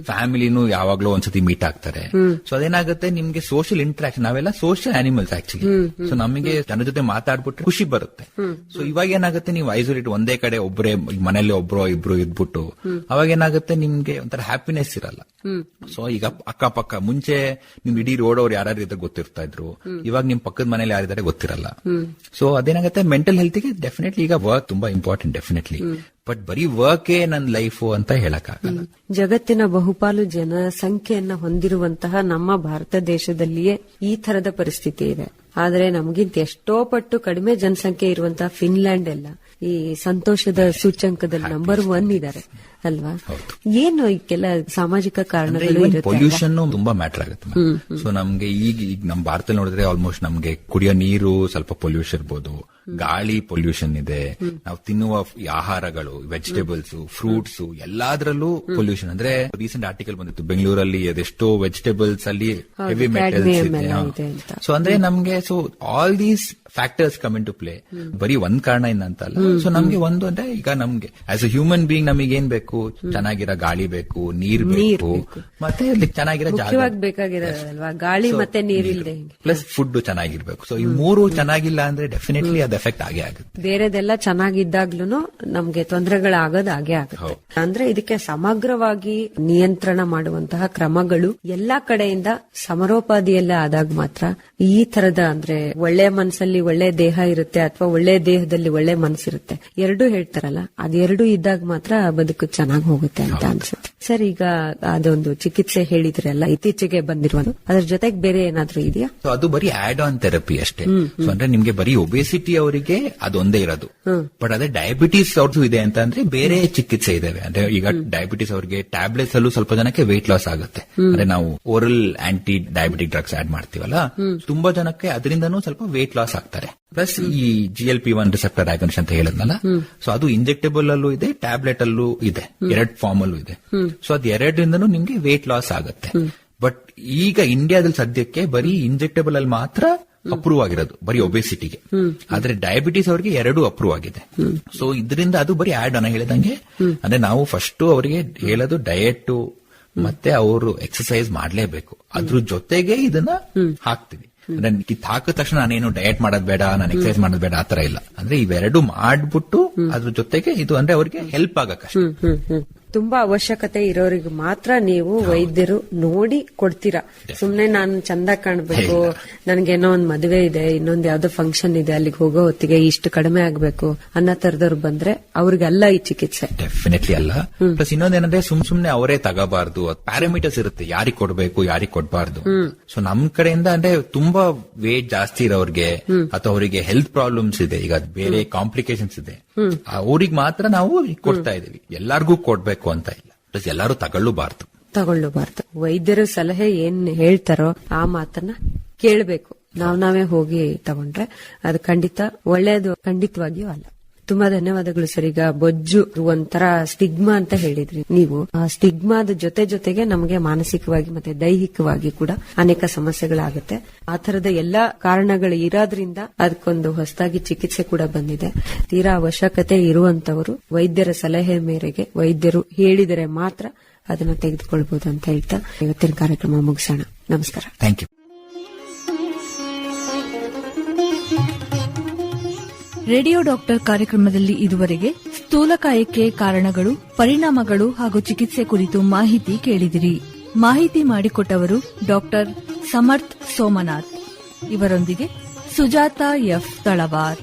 ಫ್ಯಾಮಿಲಿನೂ ಯಾವಾಗ್ಲೂ ಒಂದ್ಸತಿ ಮೀಟ್ ಆಗ್ತಾರೆ. ಸೊ ಅದೇನಾಗುತ್ತೆ, ನಿಮ್ಗೆ ಸೋಷಿಯಲ್ ಇಂಟ್ರಾಕ್ಷನ್, ನಾವೆಲ್ಲ ಸೋಷಿಯಲ್ ಆನಿಮಲ್ಸ್ ಆಕ್ಚುಲಿ. ಸೊ ನಮಗೆ ಜನ ಜೊತೆ ಮಾತಾಡ್ಬಿಟ್ರೆ ಖುಷಿ ಬರುತ್ತೆ. ಸೊ ಇವಾಗ ಏನಾಗುತ್ತೆ, ನೀವು ಐಸೋಲೇಟ್ ಒಂದೇ ಕಡೆ ಒಬ್ಬರೇ ಮನೇಲಿ ಒಬ್ರು ಇಬ್ರು ಇದ್ಬಿಟ್ಟು ಅವಾಗ ಏನಾಗುತ್ತೆ, ನಿಮ್ಗೆ ಒಂಥರ ಹ್ಯಾಪಿನೆಸ್ ಇರಲ್ಲ. ಸೊ ಈಗ ಅಕ್ಕಪಕ್ಕ ಮುಂಚೆ ನಿಮ್ ಇಡೀ ರೋಡ್ ಅವ್ರು ಯಾರು ಇದ್ರೆ ಗೊತ್ತಿರ್ತಾ ಇದ್ರು, ಇವಾಗ ನಿಮ್ ಪಕ್ಕದ ಮನೇಲಿ ಯಾರಿದ್ದಾರೆ ಗೊತ್ತಿರಲ್ಲ. ಸೊ ಅದೇನಾಗುತ್ತೆ, ಮೆಂಟಲ್ ಹೆಲ್ತ್ ಗೆ ಡೆಫಿನೆಟ್ಲಿ ಈಗ ವರ್ಕ್ ತುಂಬಾ ಇಂಪಾರ್ಟೆಂಟ್ ಡೆಫಿನೆಟ್ಲಿ. ಬಟ್ ಬರೀ ವರ್ಕೇ ನನ್ನ ಲೈಫ್ ಅಂತ ಹೇಳಕ್ಕಾಗಲ್ಲ. ಜಗತ್ತಿನ ಬಹುಪಾಲು ಜನಸಂಖ್ಯೆಯನ್ನ ಹೊಂದಿರುವಂತಹ ನಮ್ಮ ಭಾರತ ದೇಶದಲ್ಲಿಯೇ ಈ ತರದ ಪರಿಸ್ಥಿತಿ ಇದೆ. ಆದ್ರೆ ನಮಗಿಂತ ಎಷ್ಟೋ ಪಟ್ಟು ಕಡಿಮೆ ಜನಸಂಖ್ಯೆ ಇರುವಂತಹ ಫಿನ್ಲ್ಯಾಂಡ್ ಎಲ್ಲ ಈ ಸಂತೋಷದ ಸೂಚ್ಯಂಕದಲ್ಲಿ ನಂಬರ್ 1 ಇದ್ದಾರೆ ಅಲ್ವಾ? ಏನು ಕೆಲ ಸಾಮಾಜಿಕ ಕಾರಣಗಳು ಇರುತ್ತೆ. ಪೊಲ್ಯೂಷನ್ ತುಂಬಾ ಮ್ಯಾಟರ್ ಆಗುತ್ತೆ. ಸೊ ನಮ್ಗೆ ಈಗ ನಮ್ ಭಾರತದಲ್ಲಿ ನೋಡಿದ್ರೆ ಆಲ್ಮೋಸ್ಟ್ ನಮ್ಗೆ ಕುಡಿಯೋ ನೀರು ಸ್ವಲ್ಪ ಪೊಲ್ಯೂಷನ್ ಇರ್ಬೋದು, ಗಾಳಿ ಪೊಲ್ಯೂಷನ್ ಇದೆ, ನಾವು ತಿನ್ನುವ ಆಹಾರಗಳು, ವೆಜಿಟೇಬಲ್ಸ್, ಫ್ರೂಟ್ಸ್ ಎಲ್ಲಾದ್ರಲ್ಲೂ ಪೊಲ್ಯೂಷನ್. ಅಂದ್ರೆ ರೀಸೆಂಟ್ ಆರ್ಟಿಕಲ್ ಬಂದಿತ್ತು ಬೆಂಗಳೂರಲ್ಲಿ, ಅದೆಷ್ಟೋ ವೆಜಿಟೇಬಲ್ಸ್ ಅಲ್ಲಿ ಹೆವಿ ಮೆಟಲ್ಸ್ ಇದೆ. ಸೊ ಅಂದ್ರೆ ನಮ್ಗೆ so all these factors come in to play. ಬರೀ ಒಂದ್ ಕಾರಣ ಇಂದ ಅಂತಲ್ಲ. ಸೊ ನಮ್ಗೆ ಒಂದು ಅಂದ್ರೆ ಈಗ ನಮ್ಗೆ ಆಸ್ ಅ ಹ್ಯೂಮನ್ ಬೀಯಿಂಗ್ ನಮಗೆ ಏನ್ ಬೇಕು, ಚೆನ್ನಾಗಿರೋ ಗಾಳಿ ಬೇಕು, ನೀರ್ ಬೇಕು, ಮತ್ತೆ ಚೆನ್ನಾಗಿರೋ ಜಾಗ ಬೇಕಾಗಿರೋದಲ್ವಾ, ಗಾಳಿ ಮತ್ತೆ ನೀರಿಲ್ದೆ ಪ್ಲಸ್ ಫುಡ್ ಚೆನ್ನಾಗಿರ್ಬೇಕು. ಸೊ ಈ 3 ಚೆನ್ನಾಗಿಲ್ಲ ಅಂದ್ರೆ ಡೆಫಿನೆಟ್ಲಿ ಅದು ಎಫೆಕ್ಟ್ ಆಗೇ ಆಗುತ್ತೆ. ಬೇರೆದೆಲ್ಲ ಚೆನ್ನಾಗಿದ್ದಾಗ್ಲೂ ನಮ್ಗೆ ತೊಂದರೆಗಳಾಗೋದು ಆಗೇ ಆಗುತ್ತೆ. ಅಂದ್ರೆ ಇದಕ್ಕೆ ಸಮಗ್ರವಾಗಿ ನಿಯಂತ್ರಣ ಮಾಡುವಂತಹ ಕ್ರಮಗಳು ಎಲ್ಲಾ ಕಡೆಯಿಂದ ಸಮರೋಪಾದಿಯಲ್ಲೇ ಆದಾಗ ಮಾತ್ರ ಈ ತರದ ಅಂದ್ರೆ ಒಳ್ಳೆ ಮನಸ್ಸಲ್ಲಿ ಒಳ್ಳೆ ದೇಹ ಇರುತ್ತೆ ಅಥವಾ ಒಳ್ಳೆ ದೇಹದಲ್ಲಿ ಒಳ್ಳೆ ಮನಸ್ಸಿರುತ್ತೆ, ಎರಡೂ ಹೇಳ್ತಾರಲ್ಲ, ಅದೆರಡೂ ಇದ್ದಾಗ ಮಾತ್ರ ಬದುಕು ಚೆನ್ನಾಗಿ ಹೋಗುತ್ತೆ ಅಂತ ಅನ್ಸುತ್ತೆ. ಸರ್, ಈಗ ಅದೊಂದು ಚಿಕಿತ್ಸೆ ಹೇಳಿದ್ರಲ್ಲ ಇತ್ತೀಚೆಗೆ ಬಂದಿರುವುದು, ಅದ್ರ ಜೊತೆಗೆ ಬೇರೆ ಏನಾದ್ರೂ ಇದೆಯಾ? ಅದು ಬರೀ ಆಡ್ ಆನ್ ಥೆರಪಿ ಅಷ್ಟೇ. ಅಂದ್ರೆ ನಿಮ್ಗೆ ಬರೀ ಒಬೆಸಿಟಿ ಅವರಿಗೆ ಅದೊಂದೇ ಇರೋದು. ಬಟ್ ಅದೇ ಡಯಾಬಿಟೀಸ್ ಅವ್ರದ್ದು ಇದೆ ಅಂತ ಅಂದ್ರೆ ಬೇರೆ ಚಿಕಿತ್ಸೆ ಇದಾವೆ. ಅಂದ್ರೆ ಈಗ ಡಯಾಬಿಟೀಸ್ ಅವರಿಗೆ ಟ್ಯಾಬ್ಲೆಟ್ಸ್ ಅಲ್ಲೂ ಸ್ವಲ್ಪ ಜನಕ್ಕೆ ವೆಯ್ಟ್ ಲಾಸ್ ಆಗುತ್ತೆ. ಅಂದ್ರೆ ನಾವು oral anti diabetic drugs add ಮಾಡ್ತೀವಲ್ಲ, ತುಂಬಾ ಜನಕ್ಕೆ ಅದರಿಂದನೂ ಸ್ವಲ್ಪ ವೆಯ್ಟ್ ಲಾಸ್ ಆಗ್ತಾರೆ. ಪ್ಲಸ್ ಈ GLP-1 ರಿಸೆಪ್ಟರ್ ಆಗನ್ಸ್ ಅಂತ ಹೇಳಿದ್ನಲ್ಲ, ಸೊ ಅದು ಇಂಜೆಕ್ಟೇಬಲ್ ಅಲ್ಲೂ ಇದೆ, ಟ್ಯಾಬ್ಲೆಟ್ ಅಲ್ಲೂ ಇದೆ, 2 ಫಾರ್ಮ್ ಅಲ್ಲೂ ಇದೆ. ಸೊ ಅದು ಎರಡರಿಂದನೂ ನಿಮ್ಗೆ ವೆಯ್ಟ್ ಲಾಸ್ ಆಗುತ್ತೆ. ಬಟ್ ಈಗ ಇಂಡಿಯಾದಲ್ಲಿ ಸದ್ಯಕ್ಕೆ ಬರೀ ಇಂಜೆಕ್ಟೇಬಲ್ ಅಲ್ಲಿ ಮಾತ್ರ ಅಪ್ರೂವ್ ಆಗಿರೋದು, ಬರೀ ಒಬೆಸಿಟಿಗೆ. ಆದ್ರೆ ಡಯಾಬಿಟಿಸ್ ಅವರಿಗೆ 2 ಅಪ್ರೂವ್ ಆಗಿದೆ. ಸೊ ಇದರಿಂದ ಅದು ಬರೀ ಆಡ್ ಆನ್ ಹೇಳಿದಂಗೆ. ಅಂದ್ರೆ ನಾವು ಫಸ್ಟ್ ಅವರಿಗೆ ಹೇಳೋದು ಡಯಟ್ ಮತ್ತೆ ಅವರು ಎಕ್ಸರ್ಸೈಸ್ ಮಾಡ್ಲೇಬೇಕು, ಅದ್ರ ಜೊತೆಗೆ ಇದನ್ನ ಹಾಕ್ತಿವಿ. ಅಂದ್ರೆ ಹಾಕಿದ ತಕ್ಷಣ ನಾನೇನು ಡಯಟ್ ಮಾಡೋದ್ ಬೇಡ, ನಾನು ಎಕ್ಸರ್ಸೈಸ್ ಮಾಡೋದ್ ಬೇಡ ಆತರ ಇಲ್ಲ. ಅಂದ್ರೆ ಇವೆರಡು ಮಾಡ್ಬಿಟ್ಟು ಅದ್ರ ಜೊತೆಗೆ ಇದು ಅಂದ್ರೆ ಅವ್ರಿಗೆ ಹೆಲ್ಪ್ ಆಗಕ್ಕೆ. ತುಂಬಾ ಅವಶ್ಯಕತೆ ಇರೋರಿಗೆ ಮಾತ್ರ ನೀವು ವೈದ್ಯರು ನೋಡಿ ಕೊಡ್ತೀರಾ. ಸುಮ್ನೆ ನಾನು ಚಂದ ಕಾಣ್ಬೇಕು, ನನ್ಗೇನೋ ಒಂದ್ ಮದುವೆ ಇದೆ, ಇನ್ನೊಂದ್ ಯಾವ್ದೋ ಫಂಕ್ಷನ್ ಇದೆ, ಅಲ್ಲಿಗೆ ಹೋಗೋ ಹೊತ್ತಿಗೆ ಇಷ್ಟು ಕಡಿಮೆ ಆಗ್ಬೇಕು ಅನ್ನೋ ತರದವ್ರು ಬಂದ್ರೆ ಅವ್ರಿಗೆಲ್ಲ ಈ ಚಿಕಿತ್ಸೆ ಡೆಫಿನೆಟ್ಲಿ ಅಲ್ಲ. ಪ್ಲಸ್ ಇನ್ನೊಂದೇನಂದ್ರೆ ಸುಮ್ನೆ ಅವರೇ ತಗೋಬಾರ್ದು. ಪ್ಯಾರಾಮೀಟರ್ಸ್ ಇರುತ್ತೆ, ಯಾರಿಗ್ ಕೊಡ್ಬೇಕು ಯಾರಿಗ್ ಕೊಡ್ಬಾರ್ದು. ಸೊ ನಮ್ ಕಡೆಯಿಂದ ಅಂದ್ರೆ ತುಂಬಾ ವೇಟ್ ಜಾಸ್ತಿ ಇರೋರಿಗೆ ಅಥವಾ ಅವರಿಗೆ ಹೆಲ್ತ್ ಪ್ರಾಬ್ಲಮ್ಸ್ ಇದೆ, ಈಗ ಬೇರೆ ಕಾಂಪ್ಲಿಕೇಶನ್ಸ್ ಇದೆ, ಅವ್ರಿಗೆ ಮಾತ್ರ ನಾವು ಕೊಡ್ತಾ ಇದೀವಿ. ಎಲ್ಲಾರ್ಗೂ ಕೊಡ್ಬೇಕು ಅಂತ ಇಲ್ಲ. ಪ್ಲಸ್ ಎಲ್ಲಾರು ತಗೊಳ್ಳಬಾರ್ದು. ವೈದ್ಯರ ಸಲಹೆ ಏನ್ ಹೇಳ್ತಾರೋ ಆ ಮಾತನ್ನ ಕೇಳಬೇಕು. ನಾವೇ ಹೋಗಿ ತಗೊಂಡ್ರೆ ಅದು ಖಂಡಿತ ಒಳ್ಳೇದು, ಖಂಡಿತವಾಗಿಯೂ ಅಲ್ಲ. ತುಂಬಾ ಧನ್ಯವಾದಗಳು ಸರ್. ಈಗ ಬೊಜ್ಜು ಒಂಥರ ಸ್ಟಿಗ್ಮಾ ಅಂತ ಹೇಳಿದ್ರಿ ನೀವು. ಆ ಸ್ಟಿಗ್ಮಾದ ಜೊತೆಗೆ ನಮಗೆ ಮಾನಸಿಕವಾಗಿ ಮತ್ತೆ ದೈಹಿಕವಾಗಿ ಕೂಡ ಅನೇಕ ಸಮಸ್ಯೆಗಳಾಗುತ್ತೆ. ಆ ತರದ ಎಲ್ಲಾ ಕಾರಣಗಳು ಇರೋದ್ರಿಂದ ಅದಕ್ಕೊಂದು ಹೊಸದಾಗಿ ಚಿಕಿತ್ಸೆ ಕೂಡ ಬಂದಿದೆ. ತೀರಾ ಅವಶ್ಯಕತೆ ಇರುವಂತವರು ವೈದ್ಯರ ಸಲಹೆ ಮೇರೆಗೆ ವೈದ್ಯರು ಹೇಳಿದರೆ ಮಾತ್ರ ಅದನ್ನ ತೆಗೆದುಕೊಳ್ಬಹುದು ಅಂತ ಹೇಳ್ತಾ ಇವತ್ತಿನ ಕಾರ್ಯಕ್ರಮ ಮುಗಿಸೋಣ. ನಮಸ್ಕಾರ. Thank you. ರೇಡಿಯೋ ಡಾಕ್ಟರ್ ಕಾರ್ಯಕ್ರಮದಲ್ಲಿ ಇದುವರೆಗೆ ಸ್ಥೂಲಕಾಯಕ್ಕೆ ಕಾರಣಗಳು, ಪರಿಣಾಮಗಳು ಹಾಗೂ ಚಿಕಿತ್ಸೆ ಕುರಿತು ಮಾಹಿತಿ ಕೇಳಿದಿರಿ. ಮಾಹಿತಿ ಮಾಡಿಕೊಟ್ಟವರು ಡಾಕ್ಟರ್ ಸಮರ್ಥ್ ಸೋಮನಾಥ್. ಇವರೊಂದಿಗೆ ಸುಜಾತಾ ಎಫ್ ತಳವಾರ್.